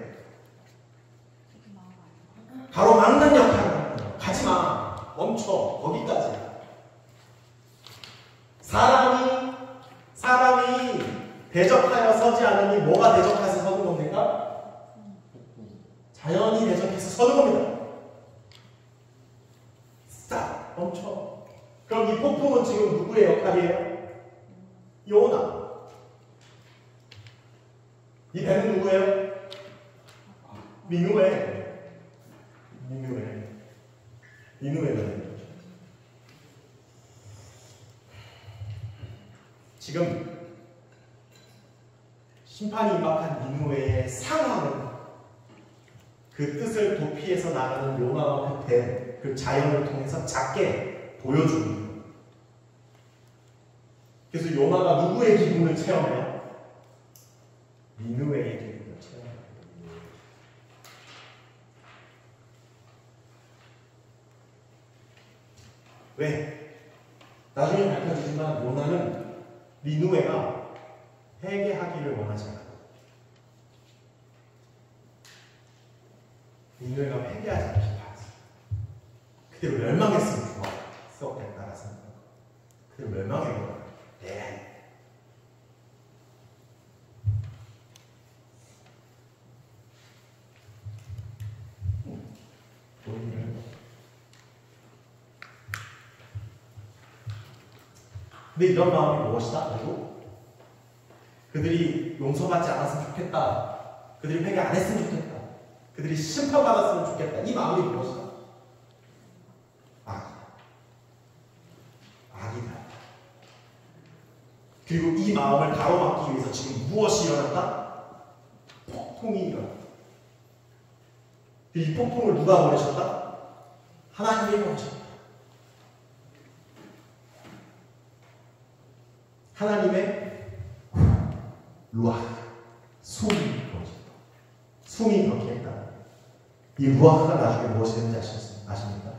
가로막는 역할을 하는 거예요. 가지마, 멈춰, 거기까지. 사람이 대적하여 서지 않으니 뭐가 대적해서 서는 겁니까? 자연이 대적해서 서는 겁니다. 스탑, 멈춰. 그럼 이 폭풍은 지금 누구의 역할이에요? 요나. 이 배는 누구예요? 니느웨거든요. 지금 심판이 임박한 니느웨의 상황은 그 뜻을 도피해서 나가는 요나와 그 배, 그 자연을 통해서 작게 보여줍니다. 그래서 요나가 누구의 기분을 체험해요? 니느웨의 기분을 체험해요. 왜? 나중에 밝혀지지만 요나는 니느웨가 회개하기를 원하지 않아요. 니느웨가 회개하지 않기 바랐어요. 그대로 멸망했으면 좋았겠다라는 생각. 그대로 멸망해버려요. 네. 근데 이런 마음이 무엇이다? 그리고 그들이 용서받지 않았으면 좋겠다. 그들이 회개 안 했으면 좋겠다. 그들이 심판받았으면 좋겠다. 이 마음이 무엇이다? 악이다. 그리고 이 마음을 가로막기 위해서 지금 무엇이 일어났다? 폭풍이 일어났다. 이 폭풍을 누가 보내셨다? 하나님이 보내셨다. 하나님의 루아흐, 숨이 보내셨다. 숨이 그렇게 했다. 이 루아흐가 나중에 무엇이 되는지 아십니까?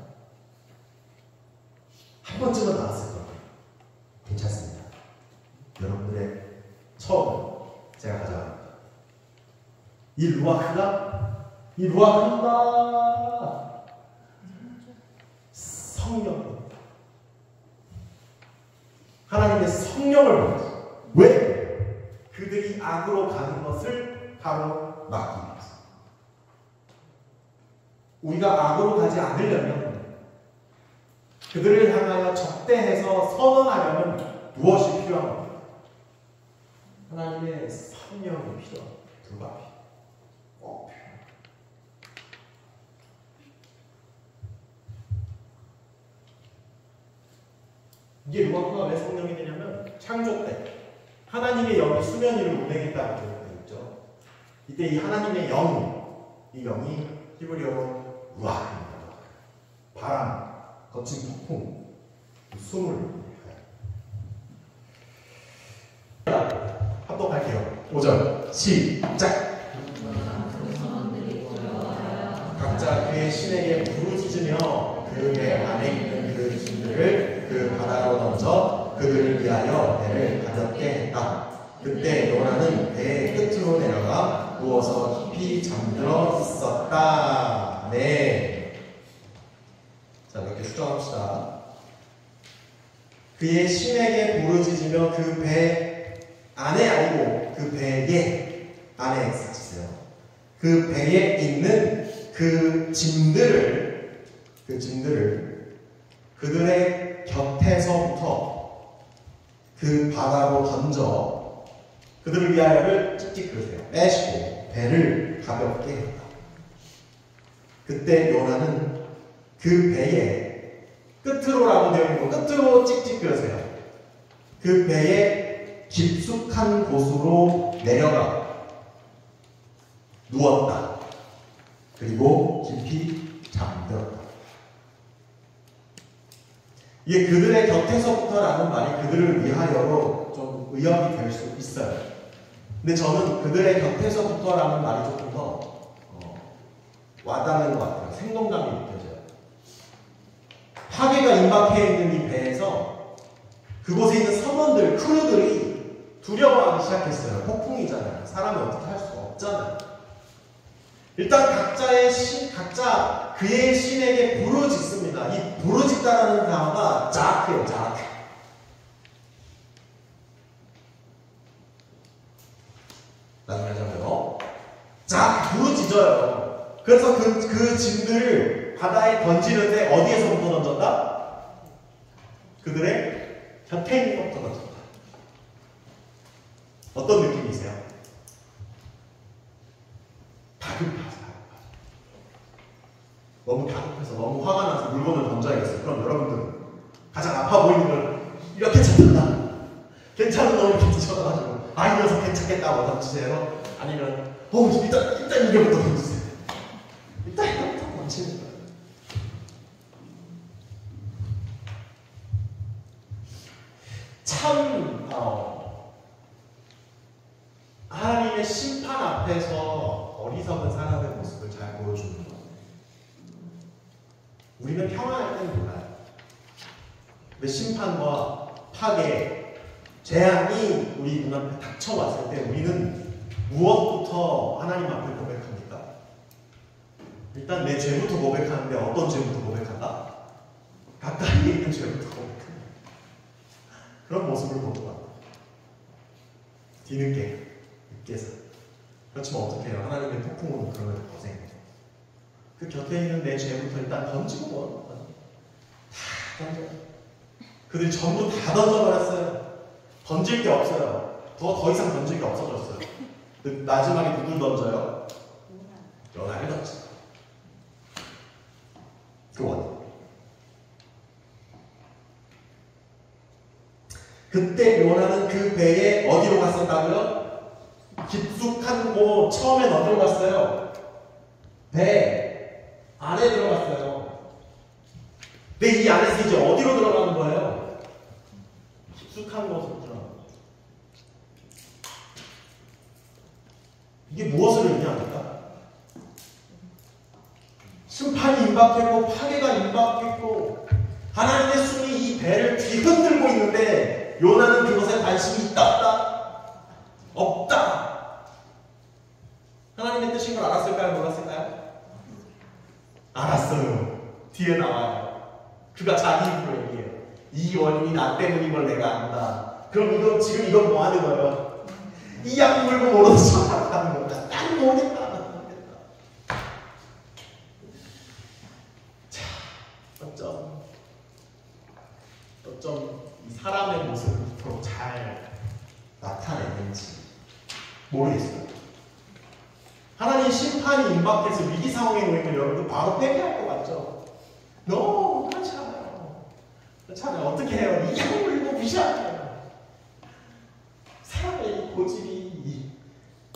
한 번쯤은 나왔을 거예요. 괜찮습니다. 여러분들의 처음 제가 가져갑니다. 이 루아흐가 성령입니다. 하나님의 성령을 받았어요. 왜? 그들이 악으로 가는 것을 바로 막기 위해서. 우리가 악으로 가지 않으려면, 그들을 향하여 적대해서 선언하려면 무엇이 필요합니까? 하나님의 성령이 필요합니다. 두 가지 꼭 필요합니다. 이게 루아흐가 왜 성령이 되냐면, 창조 때 하나님의 영이 수면 위를 운행했다고 되어 있죠. 이때 이 하나님의 이 영이 히브리어로 루아흐입니다. 바람, 거친 폭풍, 숨을 합독할게요. 5절 시작. 각자 그의 신에게 부르짖으며 그 배 안에 있는 그 짐들을 그 바다로 던져 그들을 위하여 배를 가볍게 했다. 그때 요나는 배의 끝으로 내려가 누워서 깊이 잠들어 있었다. 네. 자, 몇 개 수정합시다. 그의 신에게 부르짖으며 그 배 안에 아니고 그 배에 안에 사치세요. 그 배에 있는 그 짐들을 그들의 곁에서부터 그 바다로 던져 그들을 위하여를 찍찍 그러세요. 빼시고 배를 가볍게 했다. 그때 요나는 그 배의 끝으로라고 되어 있는 거 끝으로 찍찍 그러세요. 그 배의 깊숙한 곳으로 내려가 누웠다. 그리고 깊이 잠들었다. 이게 그들의 곁에서부터라는 말이 그들을 위하여로 좀 의역이 될 수 있어요. 근데 저는 그들의 곁에서부터라는 말이 조금 더 와닿는 것 같아요. 생동감이 느껴져요. 파괴가 임박해 있는 이 배에서 그곳에 있는 선원들, 크루들이 두려워하기 시작했어요. 폭풍이잖아요. 사람이 어떻게 할 수가 없잖아요. 일단 각자 그의 신에게 부르짖습니다. 이 부르짖다라는 단어가 자크예요. 자크. 나중에 하자고요. 자크 부르짖어요. 그래서 그 짐들을 바다에 던지는데 어디에서부터 던졌다? 그들의 곁에 있는 것부터 던졌다. 어떤 느낌이세요? 다급하죠. 너무 다급해서 너무 화가 나서 물건을 던져야겠어요. 그럼 여러분들은 가장 아파 보이는 걸 이렇게 잡는다. 괜찮은 놈을 이렇게 쳐다가지고 이 녀석 괜찮겠다고 던지세요. 아니면 일단 이게부터 던지세요. 일단 이거부터 던지는 거예요. 참 하나님의 심판 앞에서 어리석은 사람의 모습을 잘 보여주는 거예요. 우리는 평안할 때는 몰라요. 근데 심판과 파괴, 재앙이 우리 눈앞에 닥쳐왔을 때 우리는 무엇부터 하나님 앞에 고백합니까? 일단 내 죄부터 고백하는데 어떤 죄부터 고백한다? 가까이 있는 죄부터 고백합니다. 그런 모습을 보는 것 같아요. 뒤늦게, 늦게서. 그렇지만 어떻게 해요? 하나님의 폭풍으로 그러면 고생해요. 그 곁에 있는 내 죄부터 일단 던지고 다 던져요. 그들이 전부 다 던져버렸어요. 던질 게 없어요. 더 이상 던질 게 없어졌어요. 마지막에 누굴 던져요? 요나를 던져요. 그때 요나는 그 배에 어디로 갔었다고요? 깊숙한 곳. 처음엔 어디로 갔어요? 배 안에 들어갔어요. 근데 이 안에서 이제 어디로 들어가는 거예요? 깊숙한 곳으로 들어가는 거예요. 이게 무엇을 의미합니까? 심판이 임박했고 파괴가 임박했고 하나님의 손이 이 배를 뒤흔들고 있는데 요나는 그것에 관심이 있다 없다? 없다. 하나님의 뜻인 걸 알았을까요? 몰랐을까요? 알았어요. 뒤에 나와요. 그가 자기 입으로 얘기해요. 이 원인이 나 때문인 걸 내가 안다. 그럼 지금 이건 뭐 하는 거예요? 이 약 물고 모르는 척 하는 거다. 난 모르겠다. 자, 어쩜 이 사람의 모습을 더 잘 나타내는지 모르겠어요. 하나님 심판이 임박해서 위기 상황에 놓이면 여러분들 바로 회개할 것 같죠? 너무 그렇지 않아요. 어떻게 해요? 이 약을 물고 무시하잖아요. 사람의 이 고집이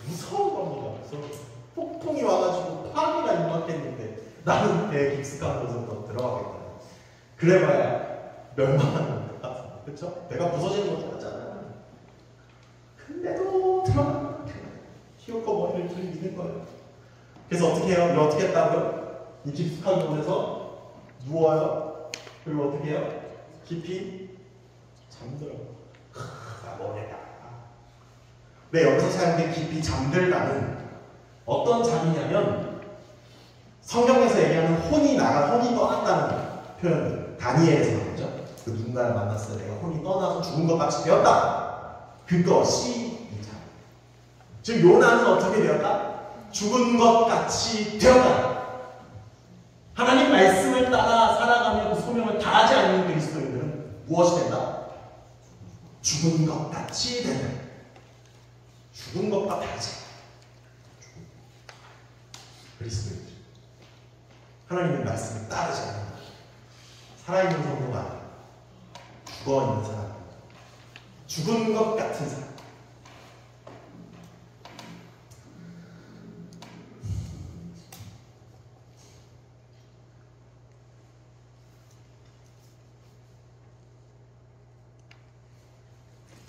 무서운 겁니다. 그래서 폭풍이 와가지고 파괴가 임박했는데 나는 배에 깊숙한 곳으로 들어가겠다. 그래봐야 멸망하는 것 같은데, 그렇죠? 배가 부서지는 것도 같잖아요. 근데도 들어가는 키우고 머리를 들이미는 거예요. 그래서 어떻게 해요? 이거 어떻게 했다고요? 이 깊숙한 곳에서 누워요. 그리고 어떻게 해요? 깊이 잠들어요. 뭐냐? 네, 여기서 사용된 깊이 잠들다는 어떤 잠이냐면 성경에서 얘기하는 혼이 떠났다는 표현을 다니엘에서 나오죠. 그 누군가를 만났을 때 내가 혼이 떠나서 죽은 것 같이 되었다. 그것이 이 잠. 지금 요나는 어떻게 되었다? 죽은 것 같이 되었다. 하나님 말씀을 따라 살아가며 그 소명을 다하지 않는 그리스도인들은 무엇이 된다? 죽은 것 같이 된다. 죽은 것과 다르지. 그리스도인들. 하나님의 말씀을 따르지 않는다. 살아있는 성도가 아니라 죽어있는 사람. 죽은 것 같은 사람.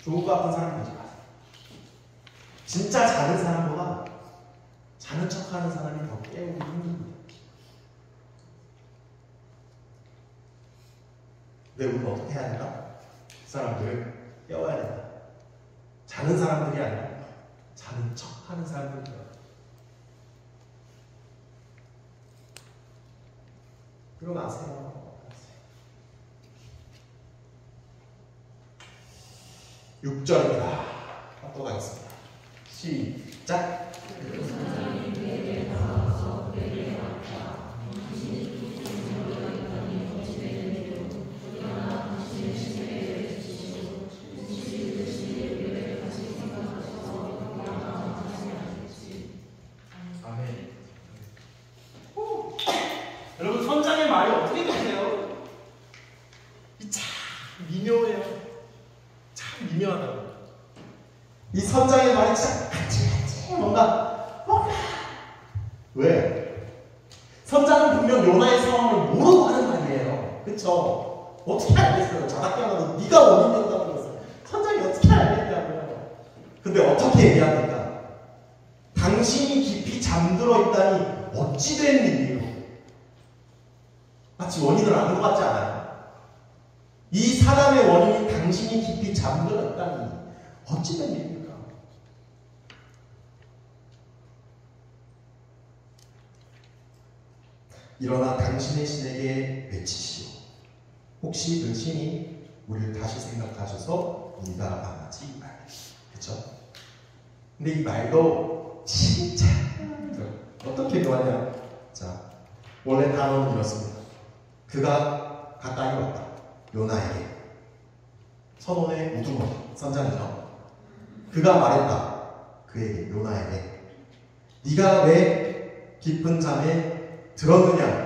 좋을 것 같은 사람 되지 마세요. 진짜 자는 사람보다 자는 척하는 사람이 더 깨우기 힘듭니다. 근데 우리는 어떻게 해야 된다? 그 사람들을 깨워야 된다. 자는 사람들이 아니라 자는 척하는 사람들이에요. 일어나세요. 6절입니다. 또 가겠습니다. 시작. 아멘. 여러분, 선장의 말이 어떻게 되세요? 참 미묘해요. 참 미묘하다고. 이 선장의 말이 진짜 뭔가 왜? 선장은 분명 요나의 상황을 모르고 하는 말이에요. 그쵸? 어떻게 알겠어요? 자다깨어나도 네가 원인이었다는 것을 선장이 어떻게 알겠냐고요. 근데 어떻게 얘기합니까? 당신이 깊이 잠들어 있다니 어찌 된 일이요? 마치 원인을 아는 것 같지 않아요? 이 사람의 원인이 당신이 깊이 잠들어 있다니 어찌 된 일입니까? 일어나 당신의 신에게 외치시오. 혹시 그 신이 우리를 다시 생각하셔서 우리가 망하지 말겠소. 그쵸? 근데 이 말도 진짜 어떻게 묘하냐. 자, 원래 단어는 이렇습니다. 그가 가까이 왔다. 요나에게. 선원의 우두머리, 선장이죠. 그가 말했다. 그에게, 요나에게. 네가 왜 깊은 잠에 들었느냐?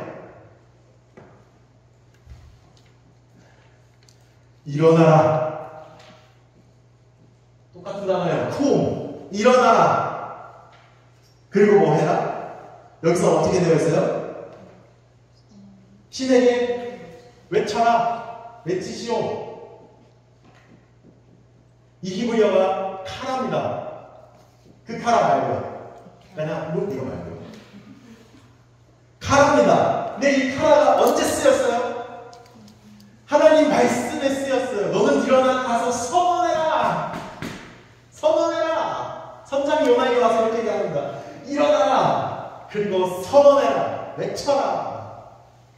일어나라. 똑같은 단어예요. 쿵. 일어나라. 그리고 뭐 해라? 여기서 어떻게 되어 있어요? 신에게 외쳐라. 외치시오. 이 히브리어가 카라입니다. 그 카라 말고요. 그냥 네가 말고요. 카라입니다. 근데 이 카라가 언제 쓰였어요? 하나님 말씀에 쓰였어요. 너는 일어나 가서 선언해라. 선언해라. 선장이 요나에게 와서 이렇게 얘기합니다. 일어나라. 그리고 선언해라. 외쳐라.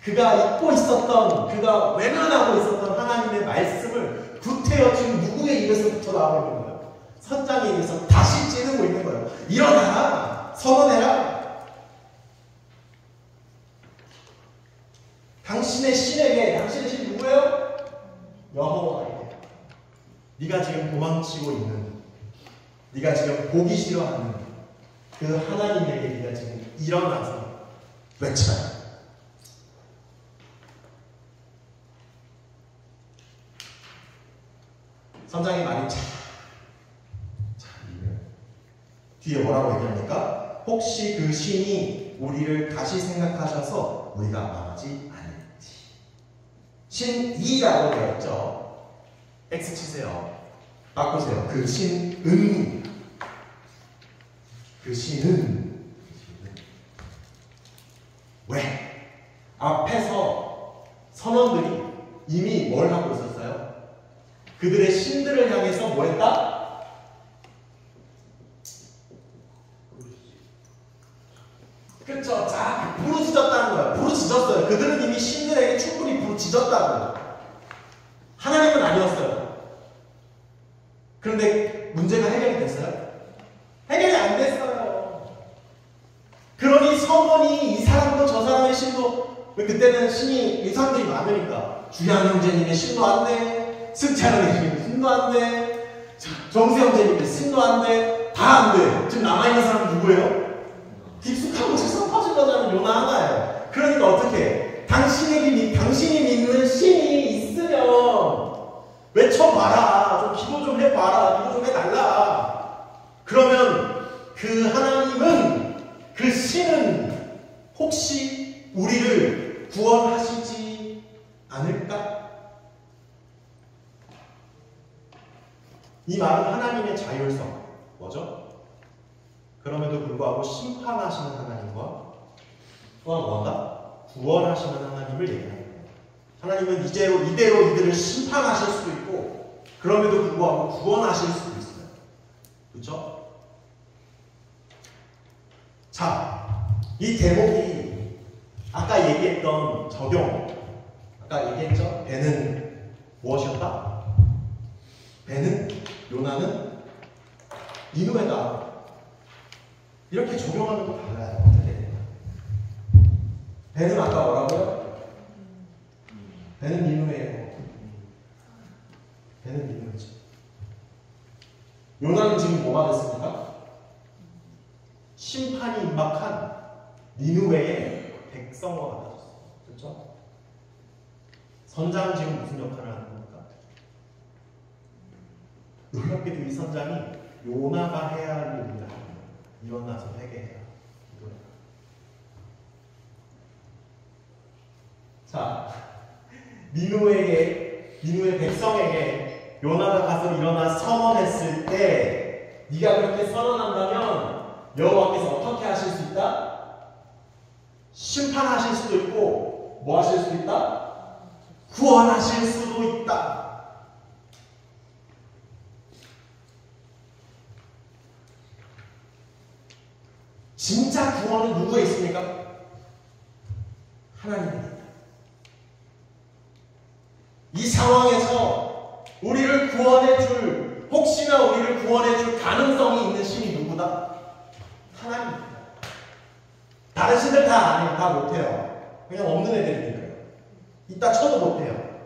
그가 잊고 있었던, 그가 외면하고 있었던 하나님의 말씀을 구태여 지금 누구의 입에서부터 나오고 있는 거예요? 선장의 입에서 다시 찌르고 있는 거예요. 일어나라. 선언해라. 당신의 신에게, 당신의 신 누구예요? 여호와에게. 네가 지금 도망치고 있는, 네가 지금 보기 싫어하는 그 하나님에게 네가 지금 일어나서 외쳐요. 선장의 말이 참 뒤에 뭐라고 얘기합니까? 혹시 그 신이 우리를 다시 생각하셔서 우리가 망하지 않을지. 신이라고 되어 있죠. X 치세요. 바꾸세요. 그 신은. 그 신은. 왜? 앞에서 선원들이 이미 뭘 하고 있었어요? 그들의 신들을 향해서 뭐 했다? 그렇죠. 자, 부르짖었다는 거예요. 부르짖었어요. 그들은 이미 신들에게 충분히 부르짖었다고. 하나님은 아니었어요. 그런데 문제가 해결이 됐어요? 해결이 안 됐어요. 그러니 성원이 이 사람도 저 사람의 신도, 그때는 신이 이 사람들이 많으니까 주양 형제님의 신도 안 돼, 승찬 형제님의 신도 안 돼, 정수 형제님의 신도 안 돼, 다 안 돼. 지금 남아있는 사람은 누구예요? 깊숙하고 세상 빠진 거잖아요. 요나 하나예요. 그러니까 어떻게? 당신이 믿는 신이 있으면 외쳐봐라. 좀 기도 좀 해봐라. 기도 좀 해달라. 그러면 그 하나님은, 그 신은 혹시 우리를 구원하시지 않을까? 이 말은 하나님의 자율성, 뭐죠? 그럼에도 불구하고 심판하시는 하나님과 또한 뭔가 구원하시는 하나님을 얘기합니다. 하나님은 이대로 이들을 심판하실 수도 있고 그럼에도 불구하고 구원하실 수도 있어요. 그렇죠? 자, 이 대목이 아까 얘기했던 적용, 아까 얘기했죠? 배는 무엇이었다? 배는, 요나는 니느웨다. 이렇게 적용하는 거 달라요. 어떻게 돼요? 배는 아까 뭐라고요? 배는 니느웨예요. 배는 니느웨죠. 요나는 지금 뭐가 됐습니까? 심판이 임박한 니느웨의 백성과 같아졌어요. 그렇죠? 선장은 지금 무슨 역할을 하는 겁니까? 놀랍게도 이 선장이 요나가 해야 할 일을 합니다. 일어나서 회개해라. 자, 니느웨 백성에게 요나가 가서 일어나 선언했을 때 네가 그렇게 선언한다면 여호와께서 어떻게 하실 수 있다? 심판하실 수도 있고 뭐 하실 수도 있다? 구원하실 수도 있다. 진짜 구원은 누구에 있습니까? 하나님입니다. 이 상황에서 우리를 구원해줄, 혹시나 우리를 구원해줄 가능성이 있는 신이 누구다? 하나님입니다. 다른 신들 다 아니에요. 다 못해요. 그냥 없는 애들이니까요. 이따 쳐도 못해요.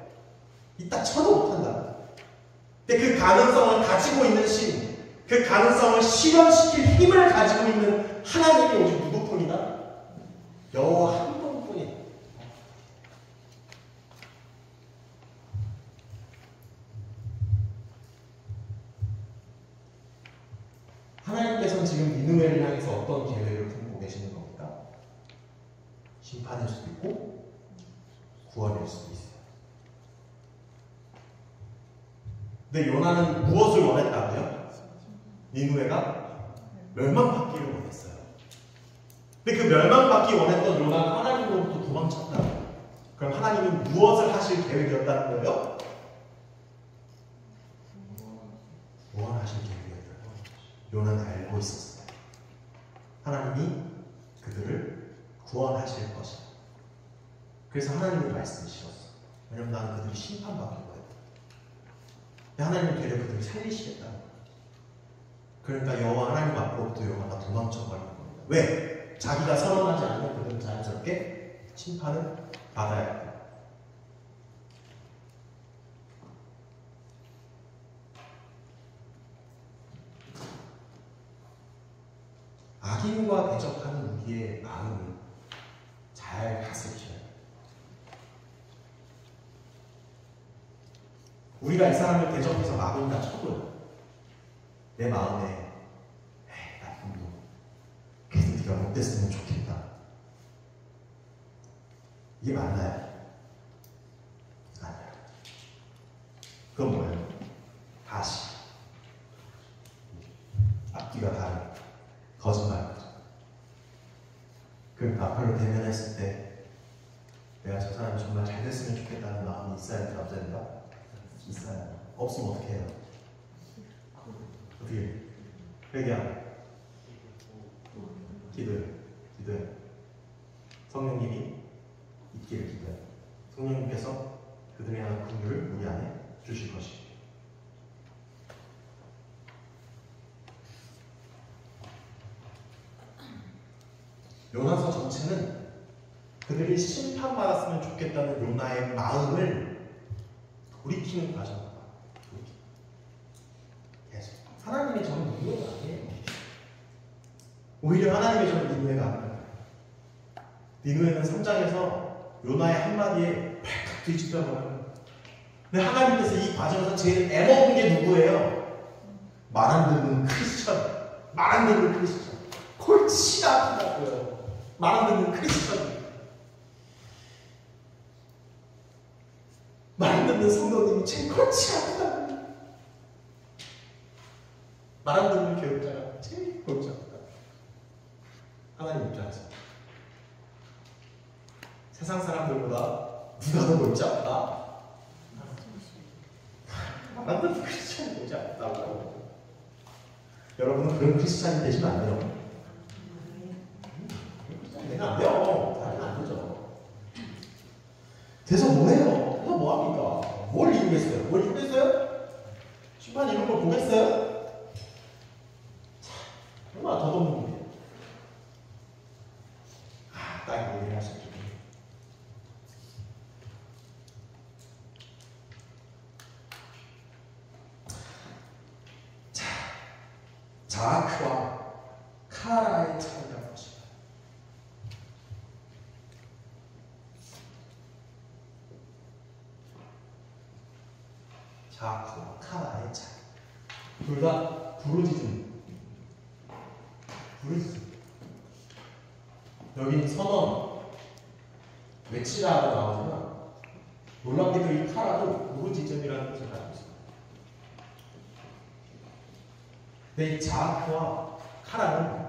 이따 쳐도 못한다. 근데 그 가능성을 가지고 있는 신, 그 가능성을 실현시킬 힘을 가지고 있는 하나님이 오직 누구뿐이다? 여호와 한 분뿐이다. 하나님께서는 지금 니느웨를 향해서 어떤 계획을 품고 계시는 겁니까? 심판일 수도 있고 구원일 수도 있어요. 근데 요나는 무엇을 원했다고요? 니느웨가 멸망받기를 원했어요. 근데 그 멸망받기 원했던 요나가 하나님으로부터 도망쳤다. 그럼 하나님은 무엇을 하실 계획이었다는 거예요? 구원하실 계획이었다는 거예요. 요나는 알고 있었어요. 하나님이 그들을 구원하실 것이다. 그래서 하나님의 말씀을 실었어. 왜냐면 나는 그들이 심판받을 거야. 하나님은 되려 그들을 살리시겠다는 거예요. 그러니까 여호와 하나님 앞으로부터 요나가 도망쳐버리는 겁니다. 왜? 자기가 선언하지 않는 그들은 자연스럽게 심판을 받아야 합니다. 악인과 대적하는 우리의 마음을 잘 다스리셔야 돼요. 우리가 이 사람을 대적해서 막은다 쳐도요. 내 마음에 나쁜 놈, 그래서 네가 못됐으면 좋겠다. 이게 맞나요? 아니요. 그건 뭐예요? 다시 앞뒤가 다른 거짓말. 그러니까 앞으로 대면했을 때 내가 저 사람이 정말 잘 됐으면 좋겠다는 마음이 있어야 남자인가? 있어야. 없으면 어떻게 해요? 어떻게? 회개하고 기도해. 성령님이 있기를 기도해. 성령님께서 그들에 대한 긍휼을 우리 안에 주실 것이에요. 요나서 전체는 그들이 심판받았으면 좋겠다는 요나의 마음을 돌이키는 과정입니다. 계속. 하나님의 저는 니느웨가 아니에요. 오히려 하나님의 저는 니느웨가 아니에요. 니느웨는 3장에서 요나의 한마디에 팍 뒤집혀버려요. 근데 하나님께서 이 과정에서 제일 애먹은 게 누구예요? 말 안 듣는 크리스천. 말 안 듣는 크리스천. 골치가 아프다고요. 말 안 듣는 크리스천. 말 안 듣는 성도님이 제일 골치가 아프다고요. 말 안 듣는 교육자가 제일 골치 아프다. 하나님 입장에서 세상 사람들보다 누가 더 골치 아프다? 말 안 듣는 크리스찬이 골치 아프다고. 여러분은 그런 크리스찬이 되시면 안 돼요. 내가 안 돼요. 다른 안 되죠. 돼서 뭐해요? 돼서 뭐합니까? 뭘 이루겠어요? 뭘 이루겠어요? 심판 이런 걸 보겠어요? 얼마나 덧없는 일이에요. 딱 얘기를 할 수 있죠. 자아크와 카라의 차이가 무엇인가? 자아크와 카라의 차이. 둘 다 부르짖음. 여기 선언 외치라고 나오지만 놀랍게도 이 카라도 부르짖음이라는 뜻을 가지고 있습니다. 근데 이 자아크와 카라는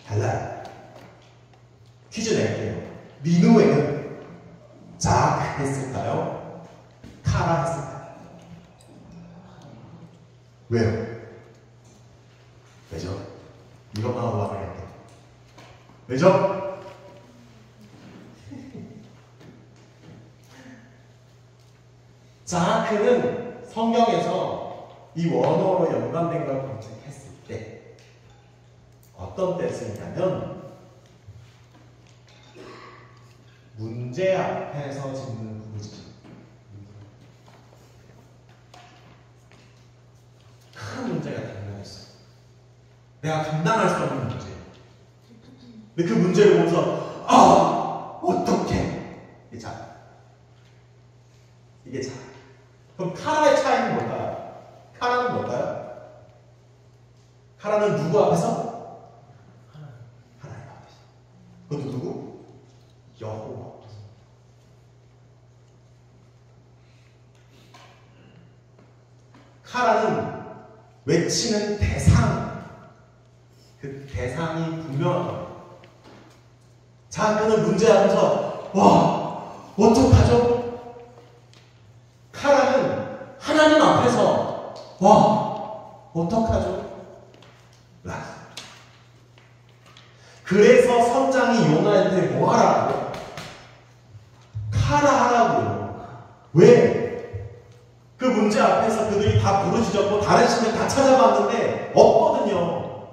달라요. 퀴즈 낼게요. 니누에는 자아크 했을까요? 카라 했을까요? 왜요? 왜죠? 이것만 올라가겠네. 왜죠? 자아크는 성경에서 이 원어로 연관된 걸 검색했을 때 어떤 때 쓰냐면 문제 앞에서 짓는 부르짖음. 큰 문제가 당면했어. 내가 감당할 수 없는 문제. 근데 그 문제를 보면서 어떡해. 이게 자. 이게 자. 그럼 카라의 차이는 뭘까요? 카라는 뭘까요? 카라는 누구 앞에서? 하나님 앞에서. 그것도 누구? 여호와 앞에서. 카라는 외치는 대상, 그 대상이 분명한 거예요. 자아크는 문제 앞에서 어떡하죠? 카라는 하나님 앞에서 어떡하죠? 그래서 선장이 요나한테 뭐 하라고요? 카라 하라고요. 왜? 그 문제 앞에서 그들이 다 부르짖었고 다른 신을 다 찾아봤는데 없거든요.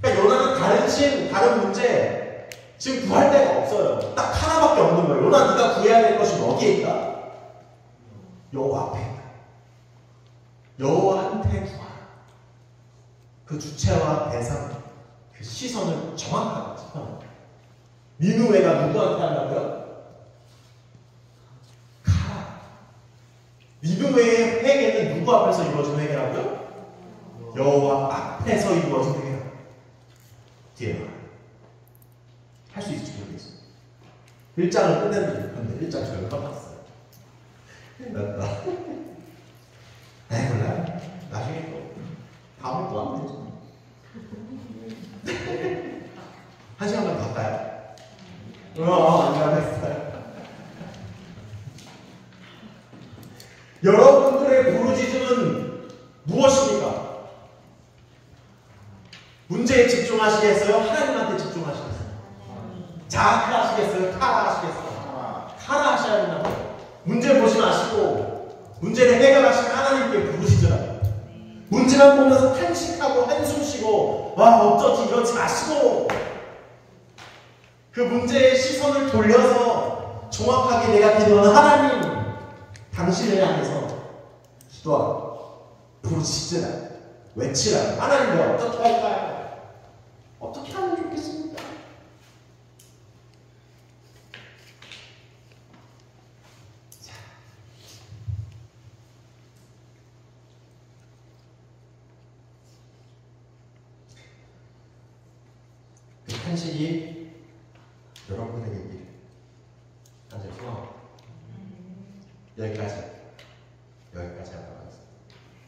그러니까 요나는 다른 신, 다른 문제 지금 구할 데가 없어요. 딱 하나밖에 없는 거예요. 요나 네가 구해야 될 것이 어디에 있다? 여호와 앞에 있다. 여호와한테 구하라. 그 주체와 대상, 그 시선을 정확하게 짚어요. 니누웨가 누구한테 하려고요? 니누웨의 회개는 누구 앞에서 이루어진 회개라고요? 여호와 앞에서 이루어진 회개라고요. 뒤에 할 수 있을지 모르겠어요. 1장을 끝냈는데 근데 1장 저를 까먹었어요. 에이 몰라요. 나중에 또 다음에 또 하면 되죠. 한 시간만 더 할까요? 안 가겠어요. 여러분들의 부르짖음은 무엇입니까? 문제에 집중하시겠어요? 하나님한테 집중하시겠어요? 자아크 하시겠어요? 카라 하시겠어요? 카라 하셔야 된다고요. 문제 보지 마시고 문제를 해결하시는 하나님께 부르짖으라고요. 문제만 보면서 탄식하고 한숨 쉬고 어쩌지 이러지 마시고 그 문제의 시선을 돌려서 정확하게 내가 기도하는 하나님 당신을 향해서 기도하고 부르짖으라, 외치라. 하나님 내가 어떻게 할까요? 어떻게 하면 좋겠습니까? 자, 그 탄식이 여러분에게 있기를 앉아서 여기까지 하도록